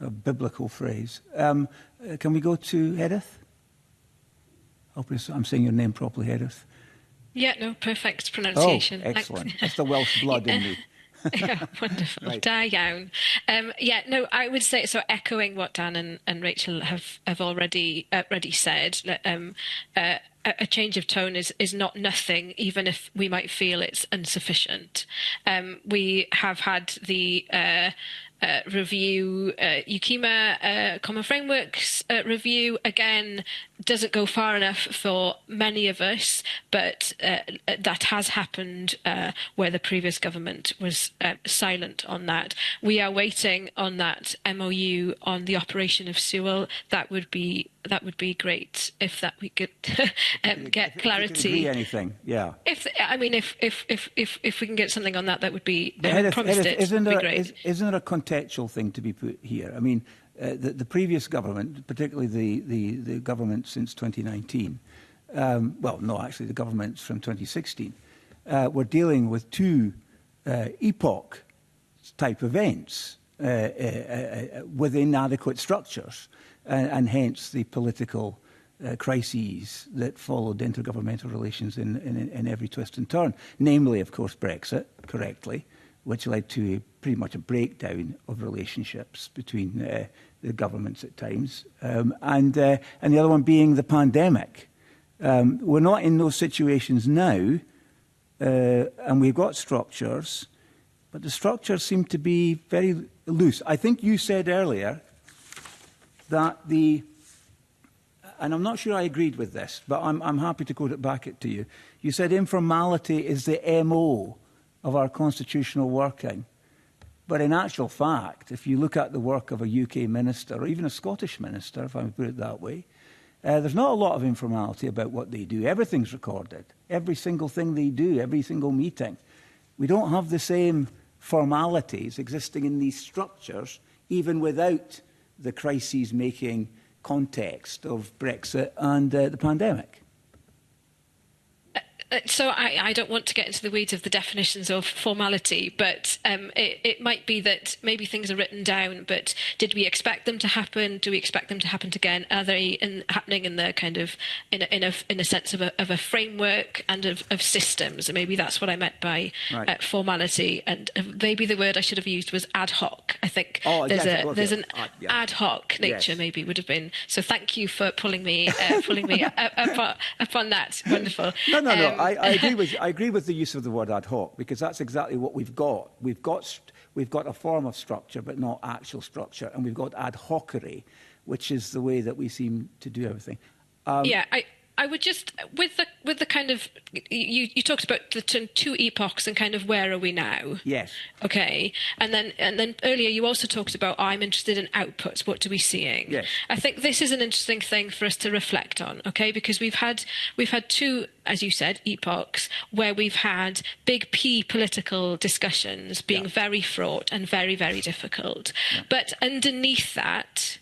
biblical phrase. Can we go to Edith? I'm saying your name properly, Edith. Yeah, no, perfect pronunciation. Oh, excellent. That's the Welsh blood in me. Yeah, wonderful. Right. Da iawn. Yeah, no, I would say, so echoing what Dan and Rachel have already said, a change of tone is not nothing, even if we might feel it's insufficient. We have had the review, UKIMA Common Frameworks review, again, doesn't go far enough for many of us, but that has happened where the previous government was silent on that. We are waiting on that MOU on the operation of Sewell. That would be great if that we could get clarity. If you could agree anything, yeah. If we can get something on that, that would be. But Promised it would be great. Isn't there a contextual thing to be put here? I mean, the previous government, particularly the government since 2019, well, no, actually the governments from 2016, were dealing with two epoch-type events with inadequate structures, and hence the political crises that followed intergovernmental relations in every twist and turn, namely, of course, Brexit, correctly, which led to pretty much a breakdown of relationships between the governments at times, and the other one being the pandemic. We're not in those situations now, and we've got structures, but the structures seem to be very loose. I think you said earlier that and I'm not sure I agreed with this, but I'm happy to quote it back to you. You said informality is the MO of our constitutional working. But in actual fact, if you look at the work of a UK minister, or even a Scottish minister, if I may put it that way, there's not a lot of informality about what they do. Everything's recorded. Every single thing they do, every single meeting. We don't have the same formalities existing in these structures, even without the crises-making context of Brexit and the pandemic. So I don't want to get into the weeds of the definitions of formality, but it might be that maybe things are written down, but did we expect them to happen? Do we expect them to happen again? Are they happening in the kind of in a sense of a framework and of systems? And maybe that's what I meant by formality. And maybe the word I should have used was ad hoc. I think there's an ad hoc nature. Yes. Maybe would have been. So thank you for pulling me upon that. Wonderful. No. I agree with the use of the word ad hoc, because that's exactly what we've got. We've got a form of structure, but not actual structure, and we've got ad hocery, which is the way that we seem to do everything. I would just, with the kind of, you talked about the two epochs and kind of where are we now? Yes. Okay. And then earlier you also talked about, I'm interested in outputs. What are we seeing? Yes. I think this is an interesting thing for us to reflect on, okay? Because we've had two, as you said, epochs where we've had big P political discussions being very fraught and very, very difficult. Yeah. But underneath that,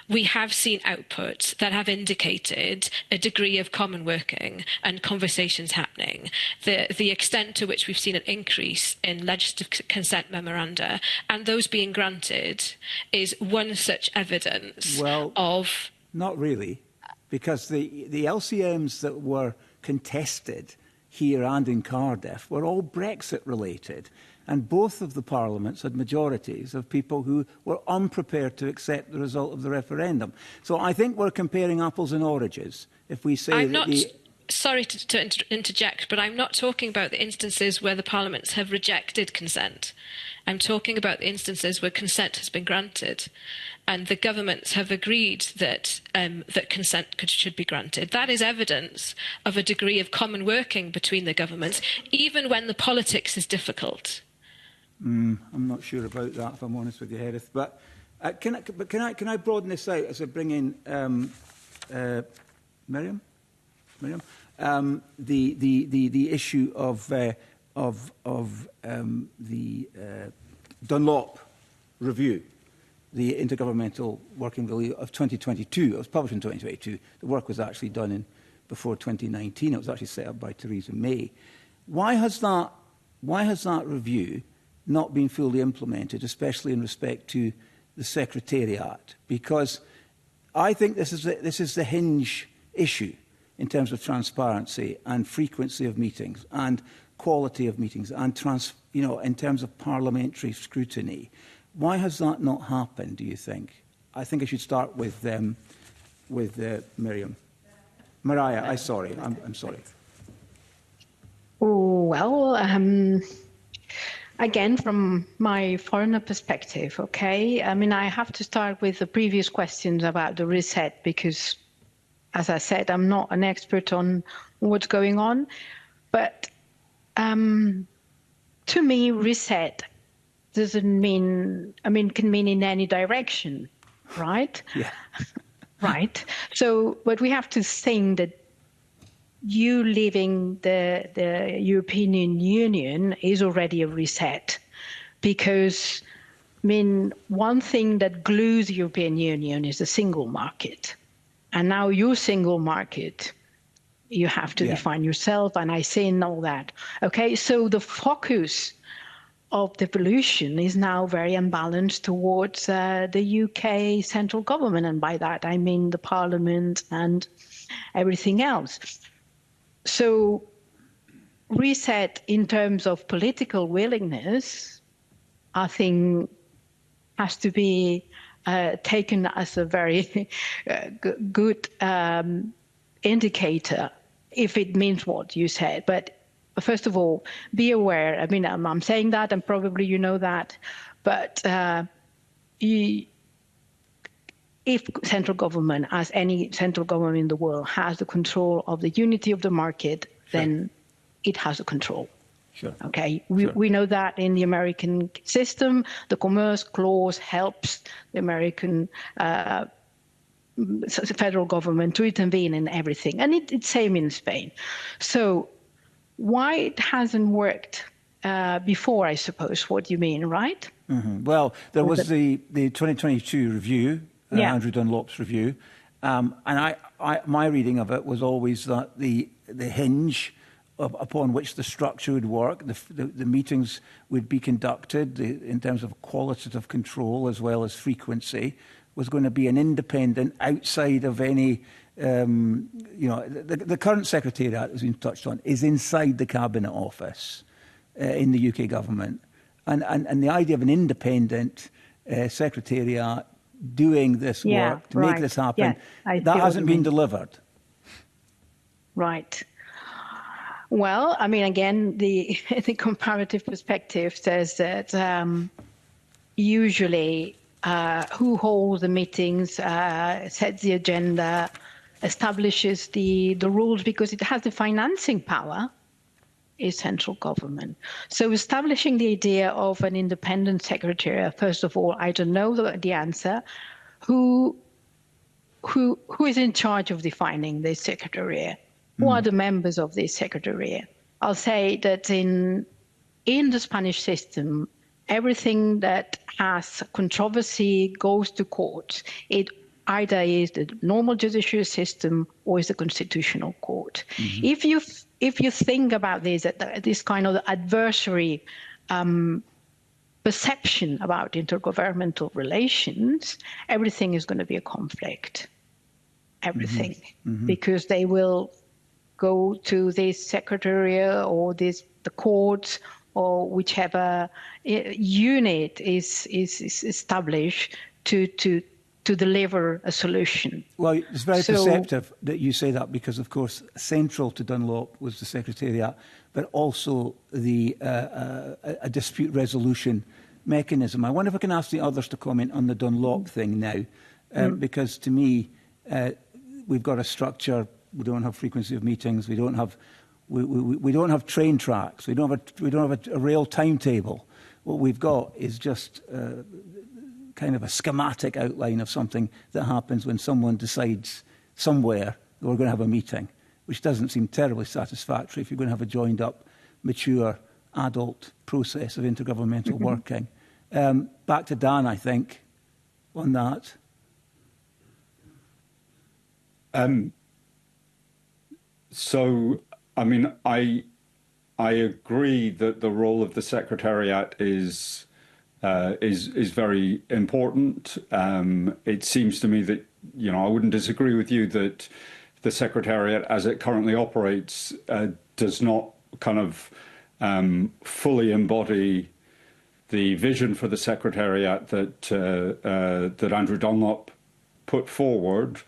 we have seen outputs that have indicated a degree of common working and conversations happening. The extent to which we've seen an increase in legislative consent memoranda and those being granted is one such evidence of... Not really, because the LCMs that were contested here and in Cardiff were all Brexit related. And both of the parliaments had majorities of people who were unprepared to accept the result of the referendum. So I think we're comparing apples and oranges if we say Sorry to interject, but I'm not talking about the instances where the parliaments have rejected consent. I'm talking about the instances where consent has been granted and the governments have agreed that consent should be granted. That is evidence of a degree of common working between the governments, even when the politics is difficult. I'm not sure about that, if I'm honest with you, Herith. But can I broaden this out as I bring in Miriam? The issue of the Dunlop review, the Intergovernmental Working Review of 2022. It was published in 2022. The work was actually done before 2019. It was actually set up by Theresa May. Why has that review not been fully implemented, especially in respect to the Secretariat? Because I think this is the hinge issue in terms of transparency and frequency of meetings and quality of meetings and in terms of parliamentary scrutiny. Why has that not happened, do you think? I think I should start with Miriam. Mariah, I'm sorry. Oh, well, again, from my foreigner perspective, okay, I mean, I have to start with the previous questions about the reset because, as I said, I'm not an expert on what's going on. But to me, reset doesn't mean, can mean in any direction, right? Yeah. Right. So, but we have to think that you leaving the European Union is already a reset because, one thing that glues the European Union is the single market. And now your single market, you have to define yourself, and I say and all that. Okay, so the focus of devolution is now very unbalanced towards the UK central government, and by that I mean the Parliament and everything else. So reset in terms of political willingness, I think, has to be taken as a very good indicator, if it means what you said. But first of all, be aware. I'm saying that, and probably you know that, but if central government, as any central government in the world, has the control of the unity of the market, then it has the control. Sure. Okay, we know that in the American system, the Commerce Clause helps the American federal government to intervene in everything, and it's same in Spain. So why it hasn't worked before, I suppose, what you mean, right? Mm-hmm. Well, there was the 2022 review, Andrew Dunlop's review, and my reading of it was always that the hinge upon which the structure would work, the meetings would be conducted in terms of qualitative control as well as frequency, was going to be an independent, outside of any, the current secretariat, as we've touched on, is inside the Cabinet Office in the UK government. And the idea of an independent secretariat doing this work to make this happen, that hasn't been delivered. Right. Well, again, the comparative perspective says that usually who holds the meetings, sets the agenda, establishes the rules, because it has the financing power, is central government. So establishing the idea of an independent secretariat, first of all, I don't know the answer. Who is in charge of defining this secretariat? Who are the members of this secretariat? I'll say that in the Spanish system, everything that has controversy goes to court. It either is the normal judicial system or is the constitutional court. Mm-hmm. If you think about this kind of adversary perception about intergovernmental relations, everything is going to be a conflict. Everything, because they will go to this secretariat or the courts or whichever unit is established to deliver a solution. Well, it's very perceptive that you say that, because, of course, central to Dunlop was the Secretariat, but also a dispute resolution mechanism. I wonder if I can ask the others to comment on the Dunlop thing now, because to me, we've got a structure. We don't have frequency of meetings. We don't have train tracks. We don't have a rail timetable. What we've got is just kind of a schematic outline of something that happens when someone decides somewhere that we're going to have a meeting, which doesn't seem terribly satisfactory if you're going to have a joined up, mature, adult process of intergovernmental working. Back to Dan, I think, on that. So, I agree that the role of the Secretariat is very important. It seems to me that, I wouldn't disagree with you that the Secretariat, as it currently operates, does not kind of fully embody the vision for the Secretariat that Andrew Dunlop put forward.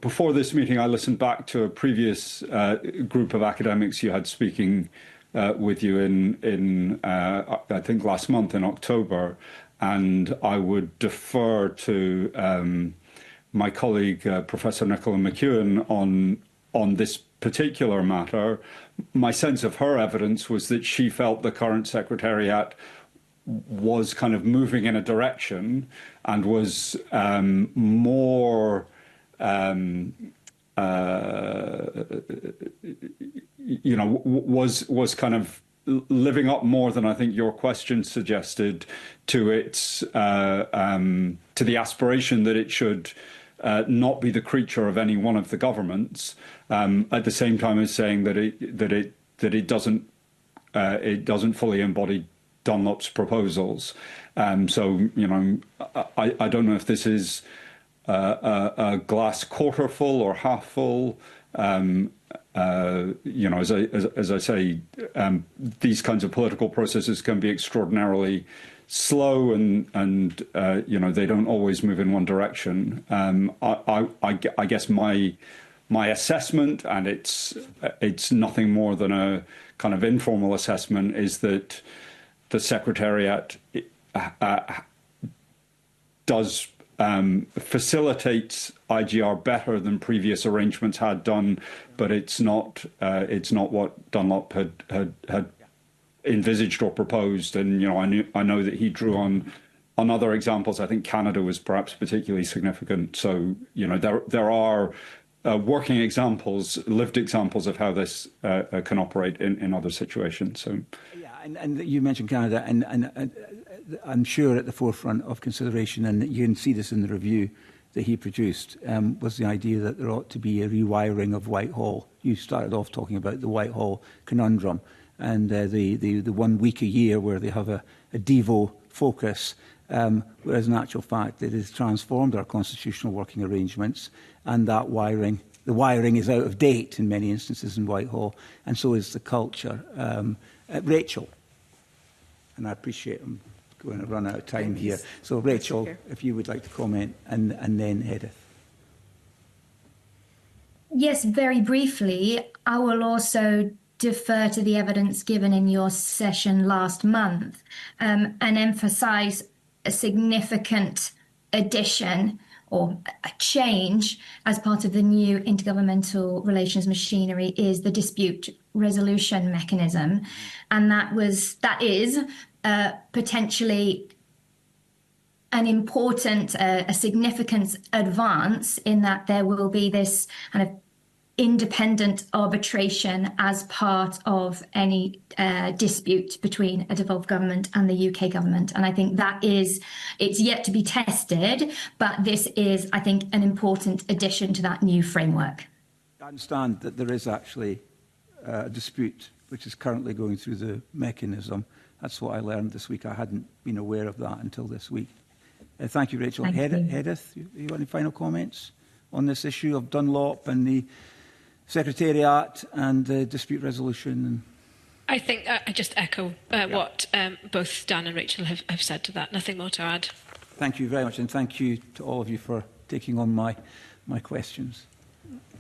Before this meeting, I listened back to a previous group of academics you had speaking with you in I think last month in October, and I would defer to my colleague Professor Nicola McEwen on this particular matter. My sense of her evidence was that she felt the current Secretariat was kind of moving in a direction and was more was kind of living up more than I think your question suggested to its to the aspiration that it should not be the creature of any one of the governments, at the same time as saying that it doesn't fully embody Dunlop's proposals. So, I don't know if this is a glass quarter full or half full. As I say, these kinds of political processes can be extraordinarily slow, and they don't always move in one direction. I guess my assessment, and it's nothing more than a kind of informal assessment, is that the Secretariat does facilitates IGR better than previous arrangements had done, but it's not what Dunlop had envisaged or proposed. And I know that he drew on other examples. I think Canada was perhaps particularly significant. So there are working examples, lived examples of how this can operate in other situations. So yeah, and you mentioned Canada, and I'm sure at the forefront of consideration, and you can see this in the review that he produced, was the idea that there ought to be a rewiring of Whitehall. You started off talking about the Whitehall conundrum and the 1 week a year where they have a Devo focus, whereas in actual fact it has transformed our constitutional working arrangements, and that the wiring is out of date in many instances in Whitehall, and so is the culture. Rachel, and I appreciate I'm going to run out of time here. So Rachel, if you would like to comment, and then Edith. Yes, very briefly, I will also defer to the evidence given in your session last month, and emphasise a significant addition or a change as part of the new intergovernmental relations machinery is the dispute resolution mechanism, and that is potentially an important, a significant advance in that there will be this kind of independent arbitration as part of any dispute between a devolved government and the UK government. And I think it's yet to be tested, but this is, I think, an important addition to that new framework. I understand that there is actually a dispute which is currently going through the mechanism. That's what I learned this week. I hadn't been aware of that until this week. Thank you, Rachel. Edith, you got any final comments on this issue of Dunlop and the Secretariat and the dispute resolution? I think I just echo what both Dan and Rachel have said to that. Nothing more to add. Thank you very much, and thank you to all of you for taking on my questions.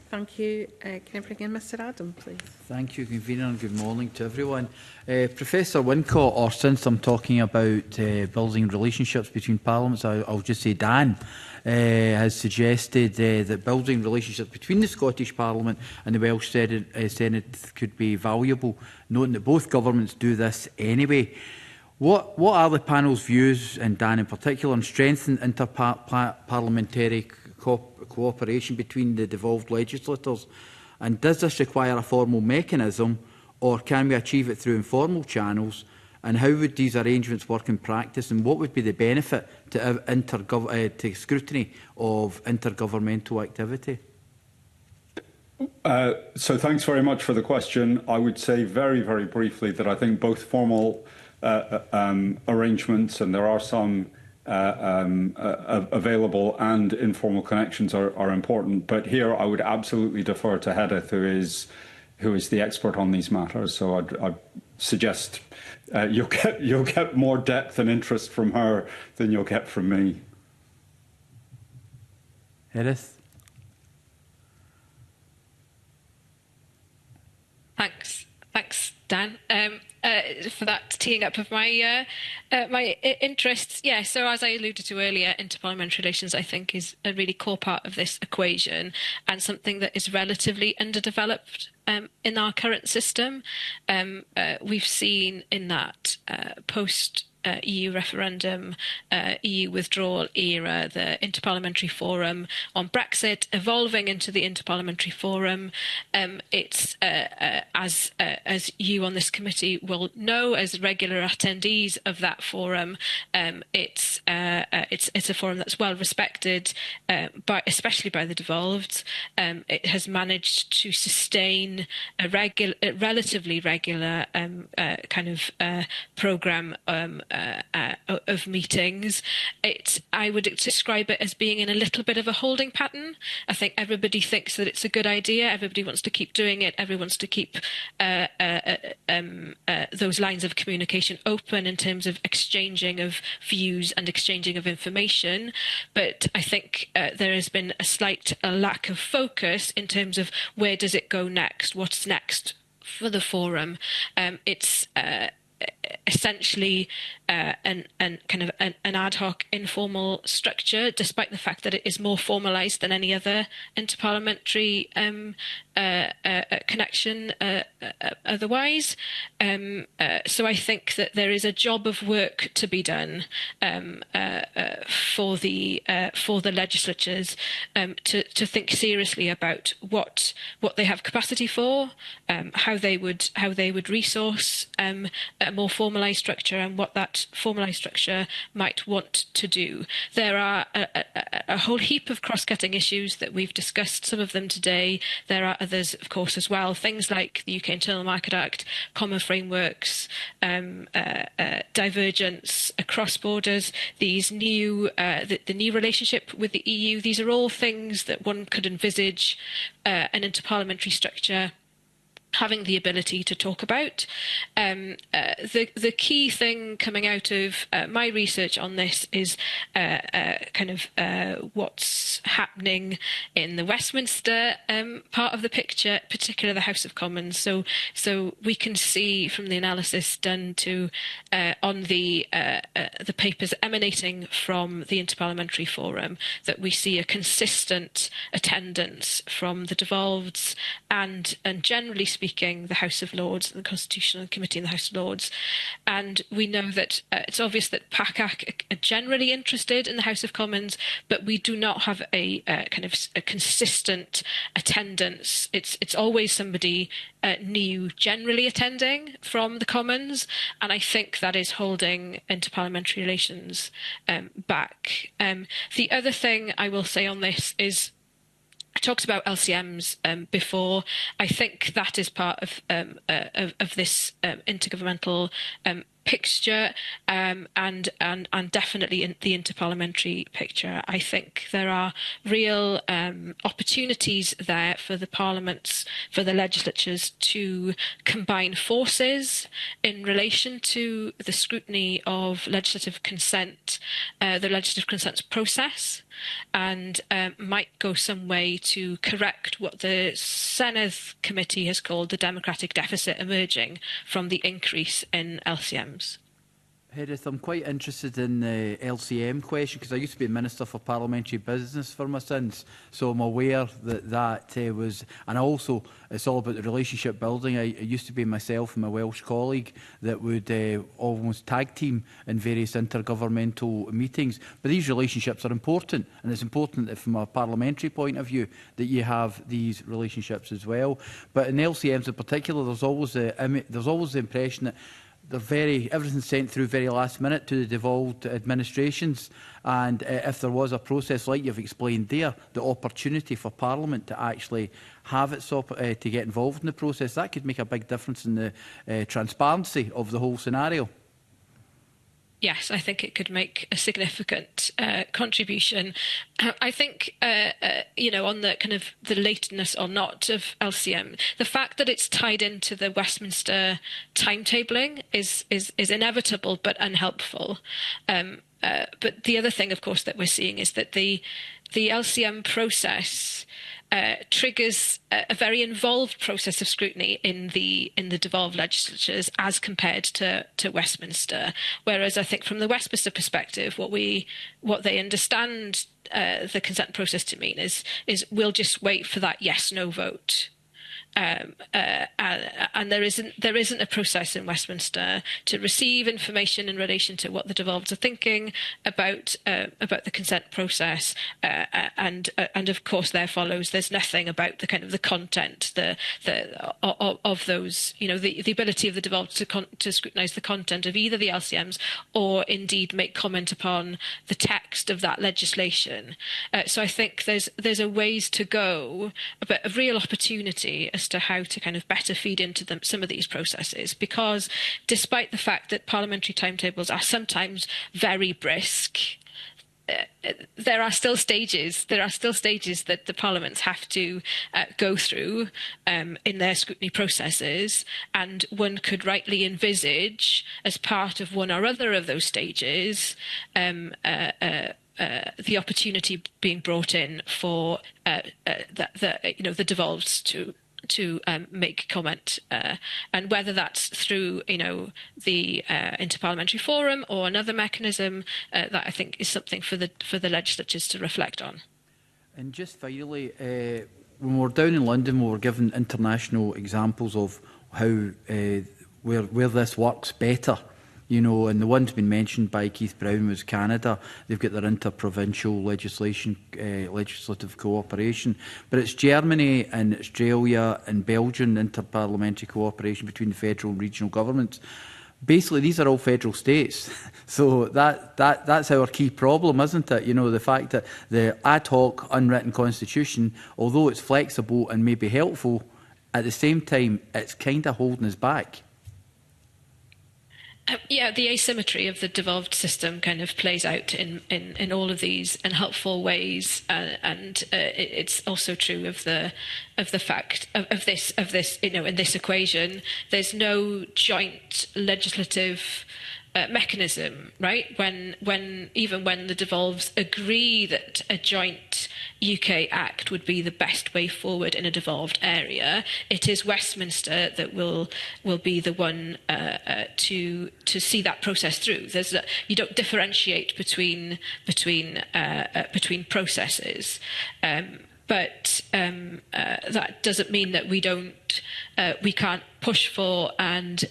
Thank you. Can I bring in Mr Adam, please? Thank you, Convener, and good morning to everyone. Professor Wincott, or since I'm talking about building relationships between parliaments, I'll just say Dan has suggested that building relationships between the Scottish Parliament and the Welsh Senate could be valuable, noting that both governments do this anyway. What are the panel's views, and Dan in particular, on strengthening interparliamentary cooperation between the devolved legislators? And does this require a formal mechanism, or can we achieve it through informal channels? And how would these arrangements work in practice, and what would be the benefit to scrutiny of intergovernmental activity? So thanks very much for the question. I would say very, very briefly that I think both formal arrangements, and there are some available, and informal connections are important. But here I would absolutely defer to Hedith, who is who is the expert on these matters. So I'd suggest you'll get more depth and interest from her than you'll get from me. Edith? Thanks, Dan, for that teeing up of my my interests. Yeah, so as I alluded to earlier, interparliamentary relations, I think, is a really core part of this equation and something that is relatively underdeveloped in our current system. We've seen in that post EU referendum, EU withdrawal era, the Interparliamentary Forum on Brexit evolving into the Interparliamentary Forum. It's as you on this committee will know, as regular attendees of that forum, it's a forum that's well respected, especially by the devolved. It has managed to sustain a relatively regular kind of programme of meetings. I would describe it as being in a little bit of a holding pattern. I think everybody thinks that it's a good idea. Everybody wants to keep doing it. Everyone wants to keep those lines of communication open in terms of exchanging of views and exchanging of information. But I think there has been a lack of focus in terms of where does it go next? What's next for the forum? It's essentially an ad hoc informal structure, despite the fact that it is more formalised than any other interparliamentary connection otherwise. So I think that there is a job of work to be done for the legislatures to think seriously about what they have capacity for, how they would resource a more formalised structure, and what that formalised structure might want to do. There are a whole heap of cross-cutting issues that we've discussed, some of them today. There are others, of course, as well. Things like the UK Internal Market Act, common frameworks, divergence across borders, these new the new relationship with the EU. These are all things that one could envisage an interparliamentary structure having the ability to talk about. The key thing coming out of my research on this is what's happening in the Westminster part of the picture, particularly the House of Commons. So we can see from the analysis done on the papers emanating from the Interparliamentary Forum that we see a consistent attendance from the devolveds and generally speaking, the House of Lords, the Constitutional Committee in the House of Lords. And we know that it's obvious that PACAC are generally interested in the House of Commons, but we do not have a consistent attendance. It's always somebody new generally attending from the Commons, and I think that is holding interparliamentary relations back. The other thing I will say on this is, I talked about LCMs before. I think that is part of this intergovernmental picture and definitely in the interparliamentary picture. I think there are real opportunities there for the parliaments, for the legislatures to combine forces in relation to the scrutiny of legislative consent, the legislative consent process, and might go some way to correct what the Senedd committee has called the democratic deficit emerging from the increase in LCMs. Edith, I'm quite interested in the LCM question because I used to be Minister for Parliamentary Business for my sins, so I'm aware that was, and also it's all about the relationship building. I used to be myself and my Welsh colleague that would almost tag team in various intergovernmental meetings, but these relationships are important, and it's important that from a parliamentary point of view that you have these relationships as well. But in LCMs in particular, there's always the impression that everything's sent through very last minute to the devolved administrations, and if there was a process like you've explained there, the opportunity for Parliament to actually have it to get involved in the process, that could make a big difference in the transparency of the whole scenario. yes, I think it could make a significant contribution. I think, on the kind of the lateness or not of LCM, the fact that it's tied into the Westminster timetabling is inevitable but unhelpful. But the other thing, of course, that we're seeing is that the LCM process triggers a very involved process of scrutiny in the devolved legislatures as compared to Westminster. Whereas I think from the Westminster perspective, what they understand the consent process to mean is we'll just wait for that yes/no vote. And there isn't a process in Westminster to receive information in relation to what the devolveds are thinking about the consent process, and of course there follows there's nothing about the kind of the content of those, the ability of the devolved to scrutinise the content of either the LCMs or indeed make comment upon the text of that legislation. So I think there's a ways to go, but a real opportunity as to how to kind of better feed into some of these processes, because despite the fact that parliamentary timetables are sometimes very brisk, there are still stages that the parliaments have to go through in their scrutiny processes, and one could rightly envisage as part of one or other of those stages the opportunity being brought in for the devolved to make comment, and whether that's through the Interparliamentary Forum or another mechanism, that I think is something for the legislatures to reflect on. And just finally, when we were down in London, we were given international examples of how where this works better. And the one's been mentioned by Keith Brown was Canada. They've got their interprovincial legislative cooperation. But it's Germany and Australia and Belgium, interparliamentary cooperation between the federal and regional governments. Basically, these are all federal states. So that's our key problem, isn't it? The fact that the ad hoc unwritten constitution, although it's flexible and may be helpful, at the same time, it's kind of holding us back. The asymmetry of the devolved system kind of plays out in all of these unhelpful ways, and it's also true of the fact of this in this equation. There's no joint legislative mechanism, right? Even when the devolves agree that a joint UK Act would be the best way forward in a devolved area, it is Westminster that will be the one to see that process through. You don't differentiate between processes. But that doesn't mean that we can't push for and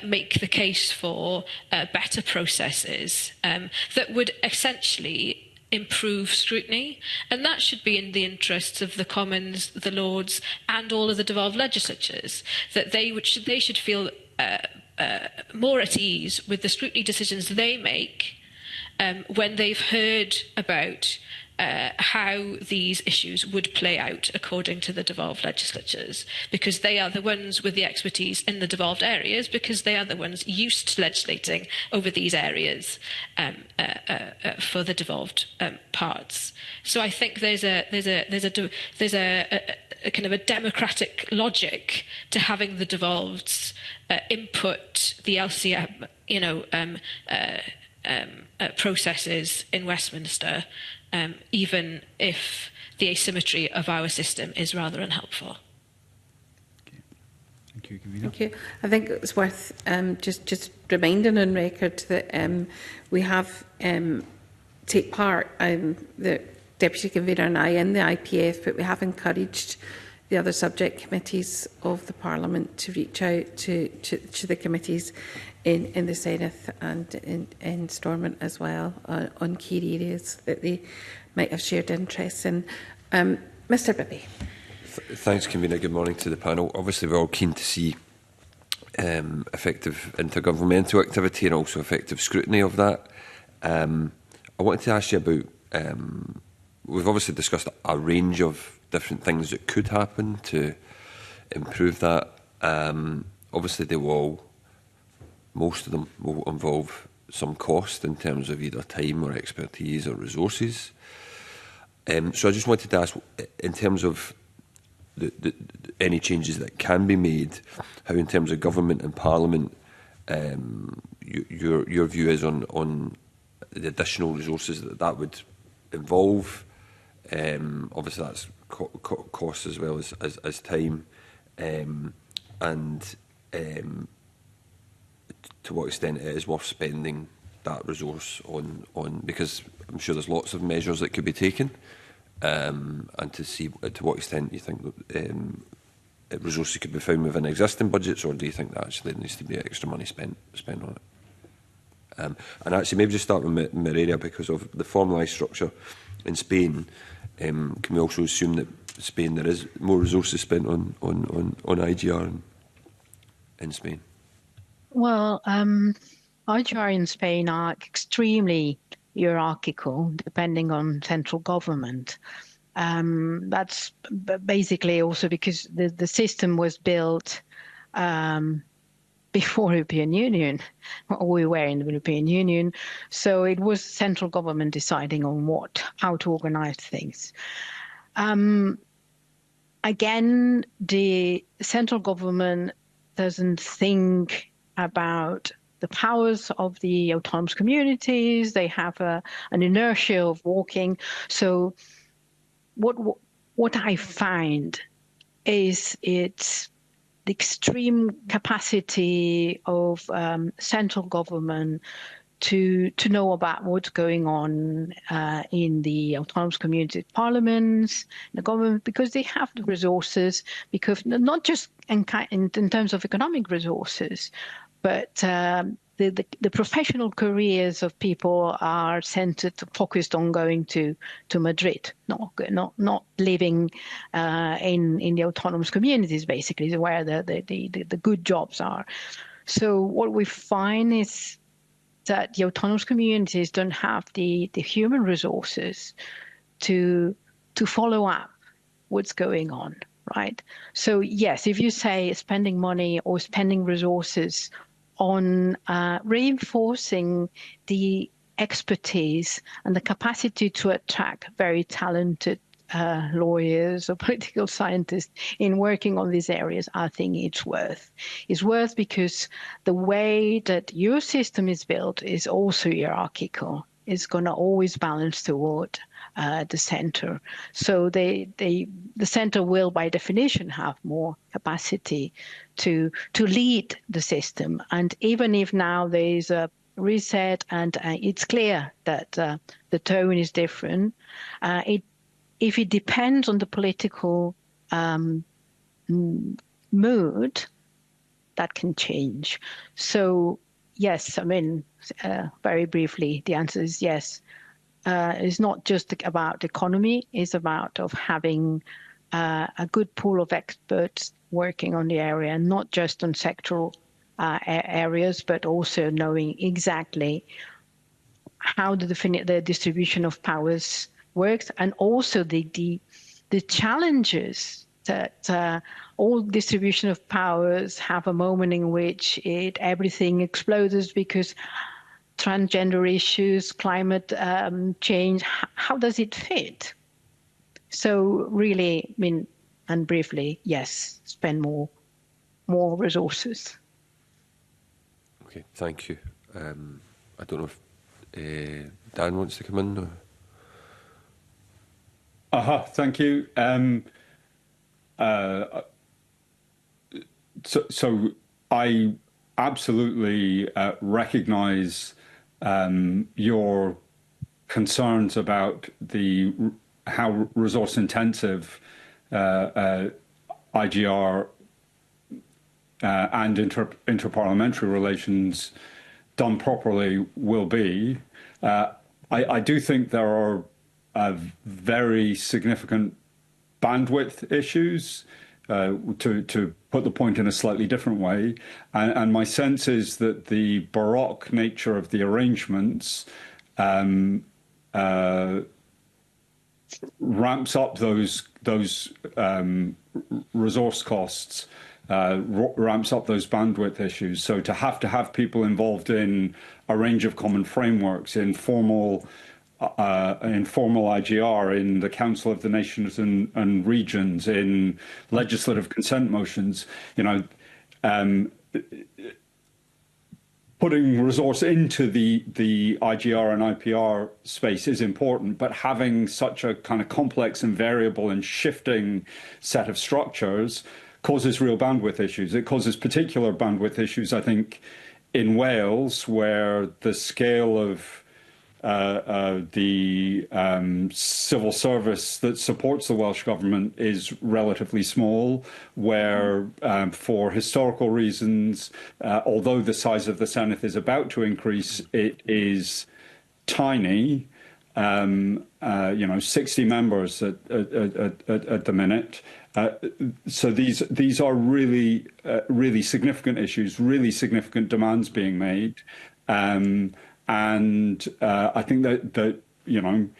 make the case for better processes that would essentially improve scrutiny, and that should be in the interests of the Commons, the Lords, and all of the devolved legislatures. That they should feel more at ease with the scrutiny decisions they make when they've heard about how these issues would play out according to the devolved legislatures, because they are the ones with the expertise in the devolved areas, because they are the ones used to legislating over these areas for the devolved parts. So I think there's a kind of a democratic logic to having the devolveds input the LCM, processes in Westminster. Even if the asymmetry of our system is rather unhelpful. Okay. Thank you, Convener. Thank you. I think it's worth just reminding on record that we have take part, the Deputy Convener and I, in the IPF, but we have encouraged the other subject committees of the Parliament to reach out to the committees in the Senate and in Stormont as well on key areas that they might have shared interests in. Mr Bibby. Thanks, Convener. Good morning to the panel. Obviously, we're all keen to see effective intergovernmental activity and also effective scrutiny of that. I wanted to ask you about, we've obviously discussed a range of different things that could happen to improve that. Obviously, most of them will involve some cost in terms of either time or expertise or resources. So I just wanted to ask, in terms of any changes that can be made, how in terms of government and parliament, your view is on the additional resources that would involve. Obviously that's cost as well as time, and to what extent it is worth spending that resource on, because I'm sure there's lots of measures that could be taken, and to see to what extent you think resources could be found within existing budgets, or do you think that actually there needs to be extra money spent on it? And actually, maybe just start with Meraria, because of the formalised structure in Spain. Can we also assume that Spain there is more resources spent on IGR in Spain? Well, IGR in Spain are extremely hierarchical, depending on central government. That's basically also because the system was built before European Union. We were in the European Union, so it was central government deciding on how to organize things. Again, the central government doesn't think about the powers of the autonomous communities. They have an inertia of walking. So what I find is it's the extreme capacity of central government to know about what's going on in the autonomous community parliaments, the government, because they have the resources, because not just in terms of economic resources, but the professional careers of people are focused on going to Madrid, not living in the autonomous communities, basically, where the good jobs are. So what we find is that the autonomous communities don't have the human resources to follow up what's going on, right? So yes, if you say spending money or spending resources on reinforcing the expertise and the capacity to attract very talented lawyers or political scientists in working on these areas, I think it's worth. It's worth because the way that your system is built is also hierarchical. It's going to always balance toward the center. So the center will, by definition, have more capacity to lead the system. And even if now there is a reset and it's clear that the tone is different, if it depends on the political mood, that can change. So yes, I mean, very briefly, the answer is yes. It's not just about economy, it's about having a good pool of experts working on the area, not just on sectoral areas, but also knowing exactly how the distribution of powers works, and also the challenges that all distribution of powers have a moment in which everything explodes because transgender issues, climate change, how does it fit? So really, I mean, and briefly, yes, spend more resources. Okay, thank you. I don't know if Dan wants to come in. Or... Thank you. So I absolutely recognise your concerns about how resource intensive IGR and interparliamentary relations done properly will be. I do think there are very significant bandwidth issues, to put the point in a slightly different way. And my sense is that the baroque nature of the arrangements ramps up those resource costs ramps up those bandwidth issues. So to have people involved in a range of common frameworks, in formal IGR, in the Council of the Nations and Regions, in legislative consent motions, putting resource into the IGR and IPR space is important, but having such a kind of complex and variable and shifting set of structures causes real bandwidth issues. It causes particular bandwidth issues, I think, in Wales, where the scale of the civil service that supports the Welsh Government is relatively small, where for historical reasons, although the size of the Senedd is about to increase, it is tiny, 60 members at the minute. So these are really, really significant issues, really significant demands being made. And I think that I'm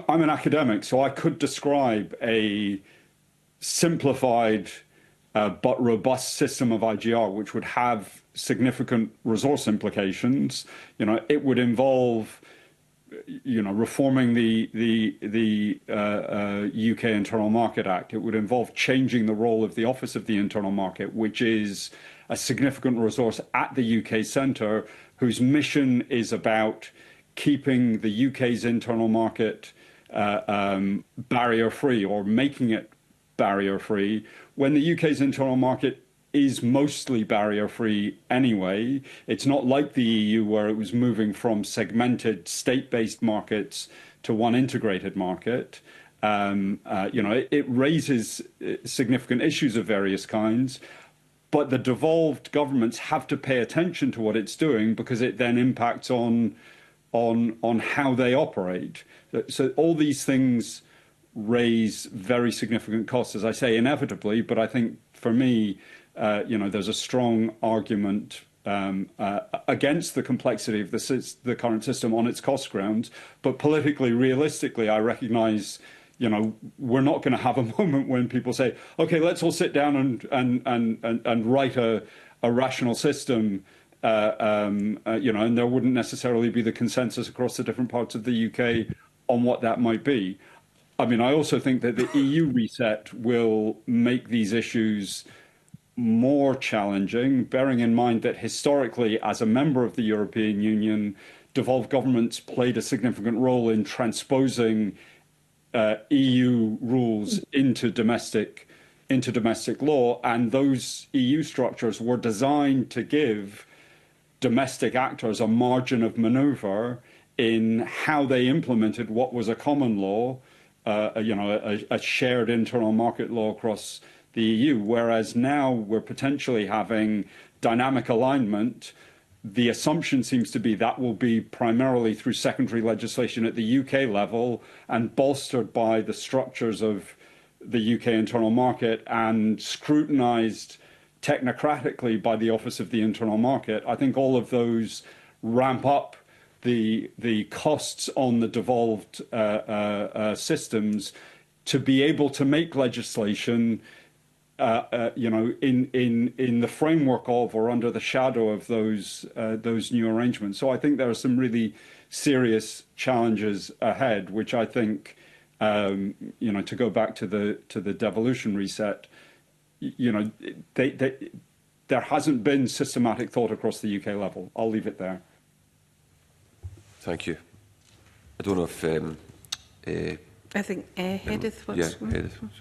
an academic, so I could describe a simplified but robust system of IGR, which would have significant resource implications. It would involve, reforming the UK Internal Market Act. It would involve changing the role of the Office of the Internal Market, which is a significant resource at the UK centre, whose mission is about keeping the UK's internal market barrier-free, or making it barrier-free, when the UK's internal market is mostly barrier-free anyway. It's not like the EU, where it was moving from segmented state-based markets to one integrated market. It raises significant issues of various kinds, but the devolved governments have to pay attention to what it's doing, because it then impacts on how they operate. So all these things raise very significant costs, as I say, inevitably. But I think for me, there's a strong argument against the complexity of the current system on its cost grounds. But politically, realistically, I recognise, we're not going to have a moment when people say, OK, let's all sit down and write a rational system, and there wouldn't necessarily be the consensus across the different parts of the UK on what that might be. I mean, I also think that the EU reset will make these issues more challenging, bearing in mind that historically, as a member of the European Union, devolved governments played a significant role in transposing EU rules into domestic law, and those EU structures were designed to give domestic actors a margin of manoeuvre in how they implemented what was a common law, a shared internal market law across the EU, whereas now we're potentially having dynamic alignment. The assumption seems to be that will be primarily through secondary legislation at the UK level, and bolstered by the structures of the UK internal market and scrutinised technocratically by the Office of the Internal Market. I think all of those ramp up the costs on the devolved systems to be able to make legislation in the framework of, or under the shadow of those new arrangements. So I think there are some really serious challenges ahead, which I think, to go back to the devolution reset, there hasn't been systematic thought across the UK level. I'll leave it there. Thank you. I don't know if I think Hedith wants. Yeah, Hedith wants.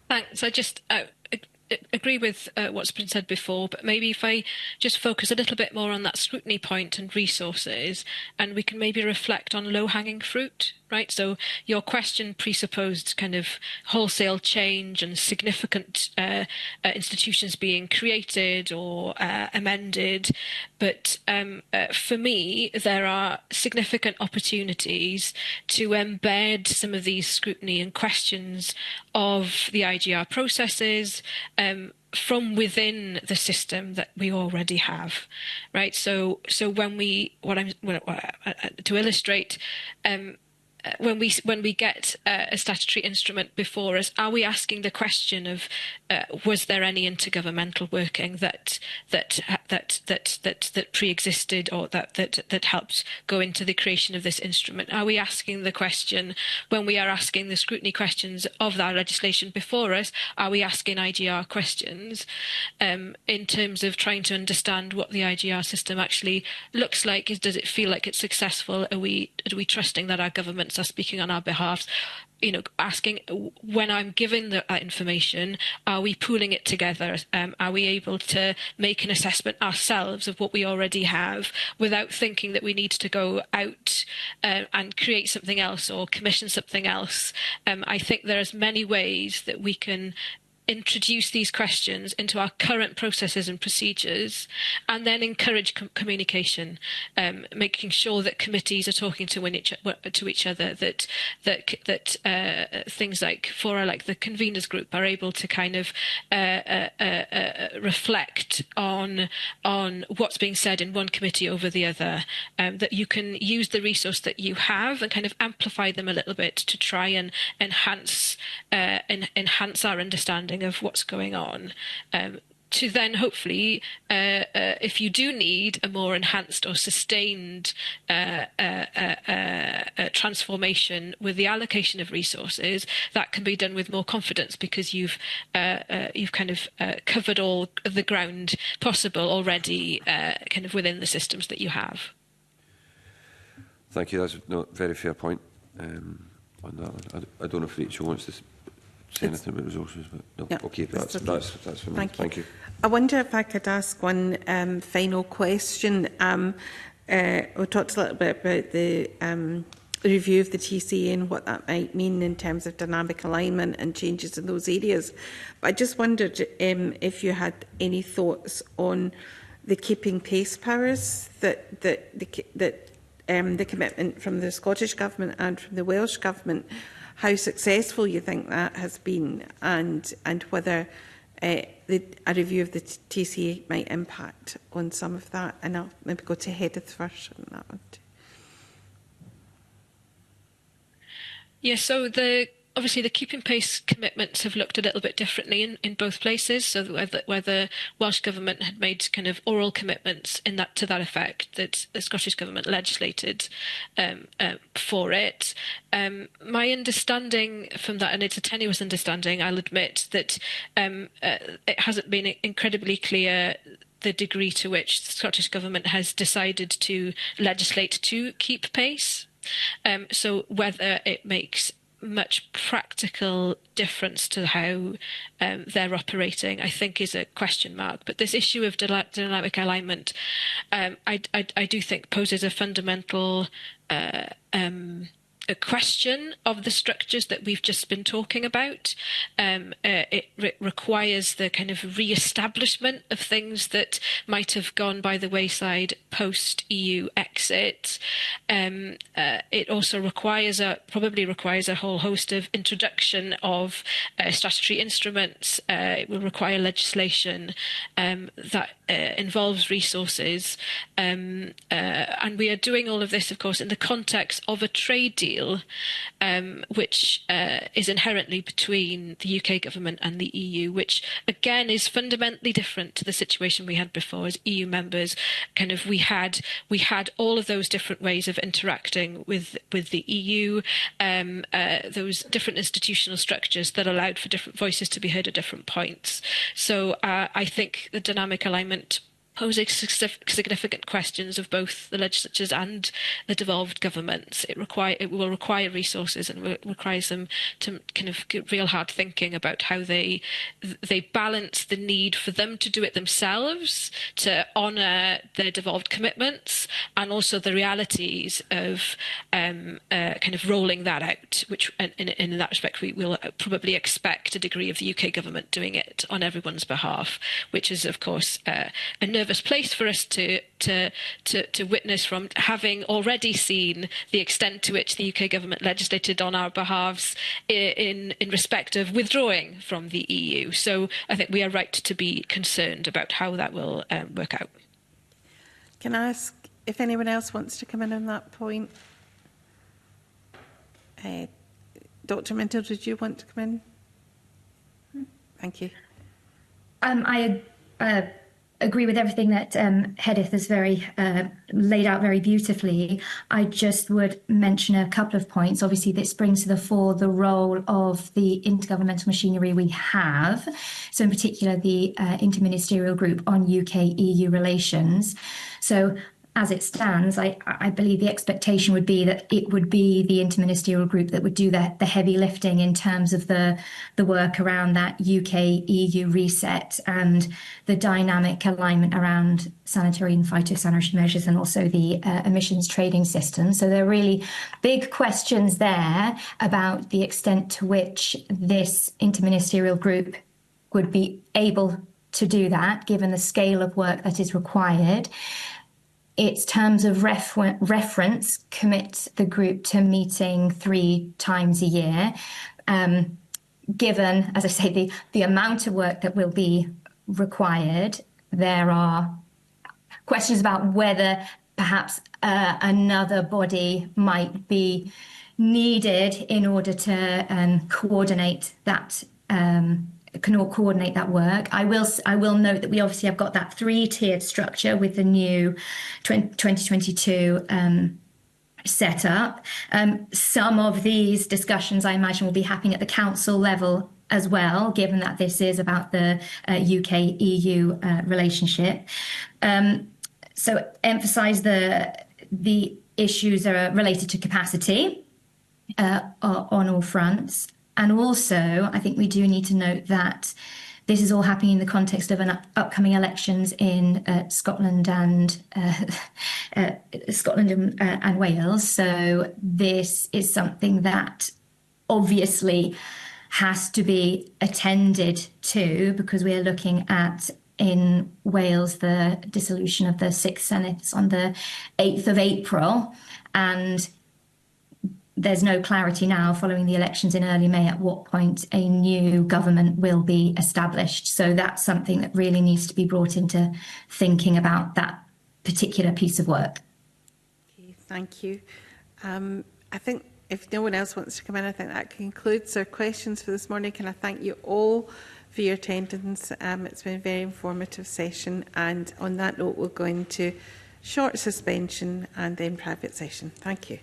Thanks. I just agree with what's been said before, but maybe if I just focus a little bit more on that scrutiny point and resources, and we can maybe reflect on low-hanging fruit, right? So your question presupposed kind of wholesale change and significant institutions being created or amended. But for me, there are significant opportunities to embed some of these scrutiny and questions of the IGR processes from within the system that we already have, right? So when to illustrate, when we get a statutory instrument before us, are we asking the question of was there any intergovernmental working that pre-existed or that helped go into the creation of this instrument? Are we asking the question when we are asking the scrutiny questions of that legislation before us? Are we asking IGR questions in terms of trying to understand what the IGR system actually looks like? Does it feel like it's successful? Are we trusting that our governments are speaking on our behalf? You know, asking when I'm given that information, are we pooling it together? Are we able to make an assessment ourselves of what we already have without thinking that we need to go out and create something else or commission something else? I think there's many ways that we can introduce these questions into our current processes and procedures, and then encourage communication, making sure that committees are talking to each other, that things like fora like the conveners group are able to kind of reflect on what's being said in one committee over the other, that you can use the resource that you have and kind of amplify them a little bit to try and enhance our understanding of what's going on, to then hopefully, if you do need a more enhanced or sustained transformation with the allocation of resources, that can be done with more confidence because you've kind of covered all the ground possible already, kind of within the systems that you have. Thank you. That's a very fair point on that. I don't know if Rachel wants to say anything about resources, but no. Yeah, okay, that's for me. Thank you. I wonder if I could ask one final question. We talked a little bit about the review of the TCA and what that might mean in terms of dynamic alignment and changes in those areas. But I just wondered if you had any thoughts on the keeping pace powers that the commitment from the Scottish Government and from the Welsh Government, how successful you think that has been, and whether a review of the TCA might impact on some of that. And I'll maybe go to Hedith first on that one too. Yeah, so obviously the keeping pace commitments have looked a little bit differently in both places. So where the Welsh Government had made kind of oral commitments to that effect, that the Scottish Government legislated for it. My understanding from that, and it's a tenuous understanding, I'll admit, that it hasn't been incredibly clear the degree to which the Scottish Government has decided to legislate to keep pace. So whether it makes much practical difference to how they're operating, I think, is a question mark. But this issue of dynamic alignment, I do think poses a fundamental a question of the structures that we've just been talking about. It requires the kind of re-establishment of things that might have gone by the wayside post-EU exit. It also probably requires a whole host of introduction of statutory instruments. It will require legislation that involves resources. And we are doing all of this, of course, in the context of a trade deal, which is inherently between the UK government and the EU, which again is fundamentally different to the situation we had before as EU members. Kind of we had all of those different ways of interacting with the EU, those different institutional structures that allowed for different voices to be heard at different points. So I think the dynamic alignment posing significant questions of both the legislatures and the devolved governments. It will require resources, and will require them to kind of get real hard thinking about how they balance the need for them to do it themselves, to honour their devolved commitments, and also the realities of kind of rolling that out, which in that respect we will probably expect a degree of the UK government doing it on everyone's behalf, which is of course a nervous place for us to witness, from having already seen the extent to which the UK government legislated on our behalves in respect of withdrawing from the EU. So I think we are right to be concerned about how that will work out. Can I ask if anyone else wants to come in on that point? Dr. Minto, did you want to come in? Thank you. I agree with everything that Hedith has laid out very beautifully. I just would mention a couple of points. Obviously, this brings to the fore the role of the intergovernmental machinery we have. So in particular, the interministerial group on UK-EU relations. So as it stands, I believe the expectation would be that it would be the interministerial group that would do the heavy lifting in terms of the work around that UK-EU reset and the dynamic alignment around sanitary and phytosanitary measures and also the emissions trading system. So there are really big questions there about the extent to which this interministerial group would be able to do that, given the scale of work that is required. Its terms of reference commit the group to meeting 3 times a year. Given, as I say, the amount of work that will be required, there are questions about whether perhaps another body might be needed in order to coordinate that coordinate that work. I will note that we obviously have got that 3-tiered structure with the new 2022 setup. Some of these discussions, I imagine, will be happening at the council level as well, given that this is about the UK-EU relationship. So emphasise the issues that are related to capacity on all fronts. And also, I think we do need to note that this is all happening in the context of an upcoming elections in Scotland and Wales. So this is something that obviously has to be attended to, because we are looking at, in Wales, the dissolution of the 6th Senate on the 8th of April. And there's no clarity now following the elections in early May at what point a new government will be established. So that's something that really needs to be brought into thinking about that particular piece of work. Okay, thank you. I think if no one else wants to come in, I think that concludes our questions for this morning. Can I thank you all for your attendance? It's been a very informative session. And on that note, we'll go into short suspension and then private session. Thank you.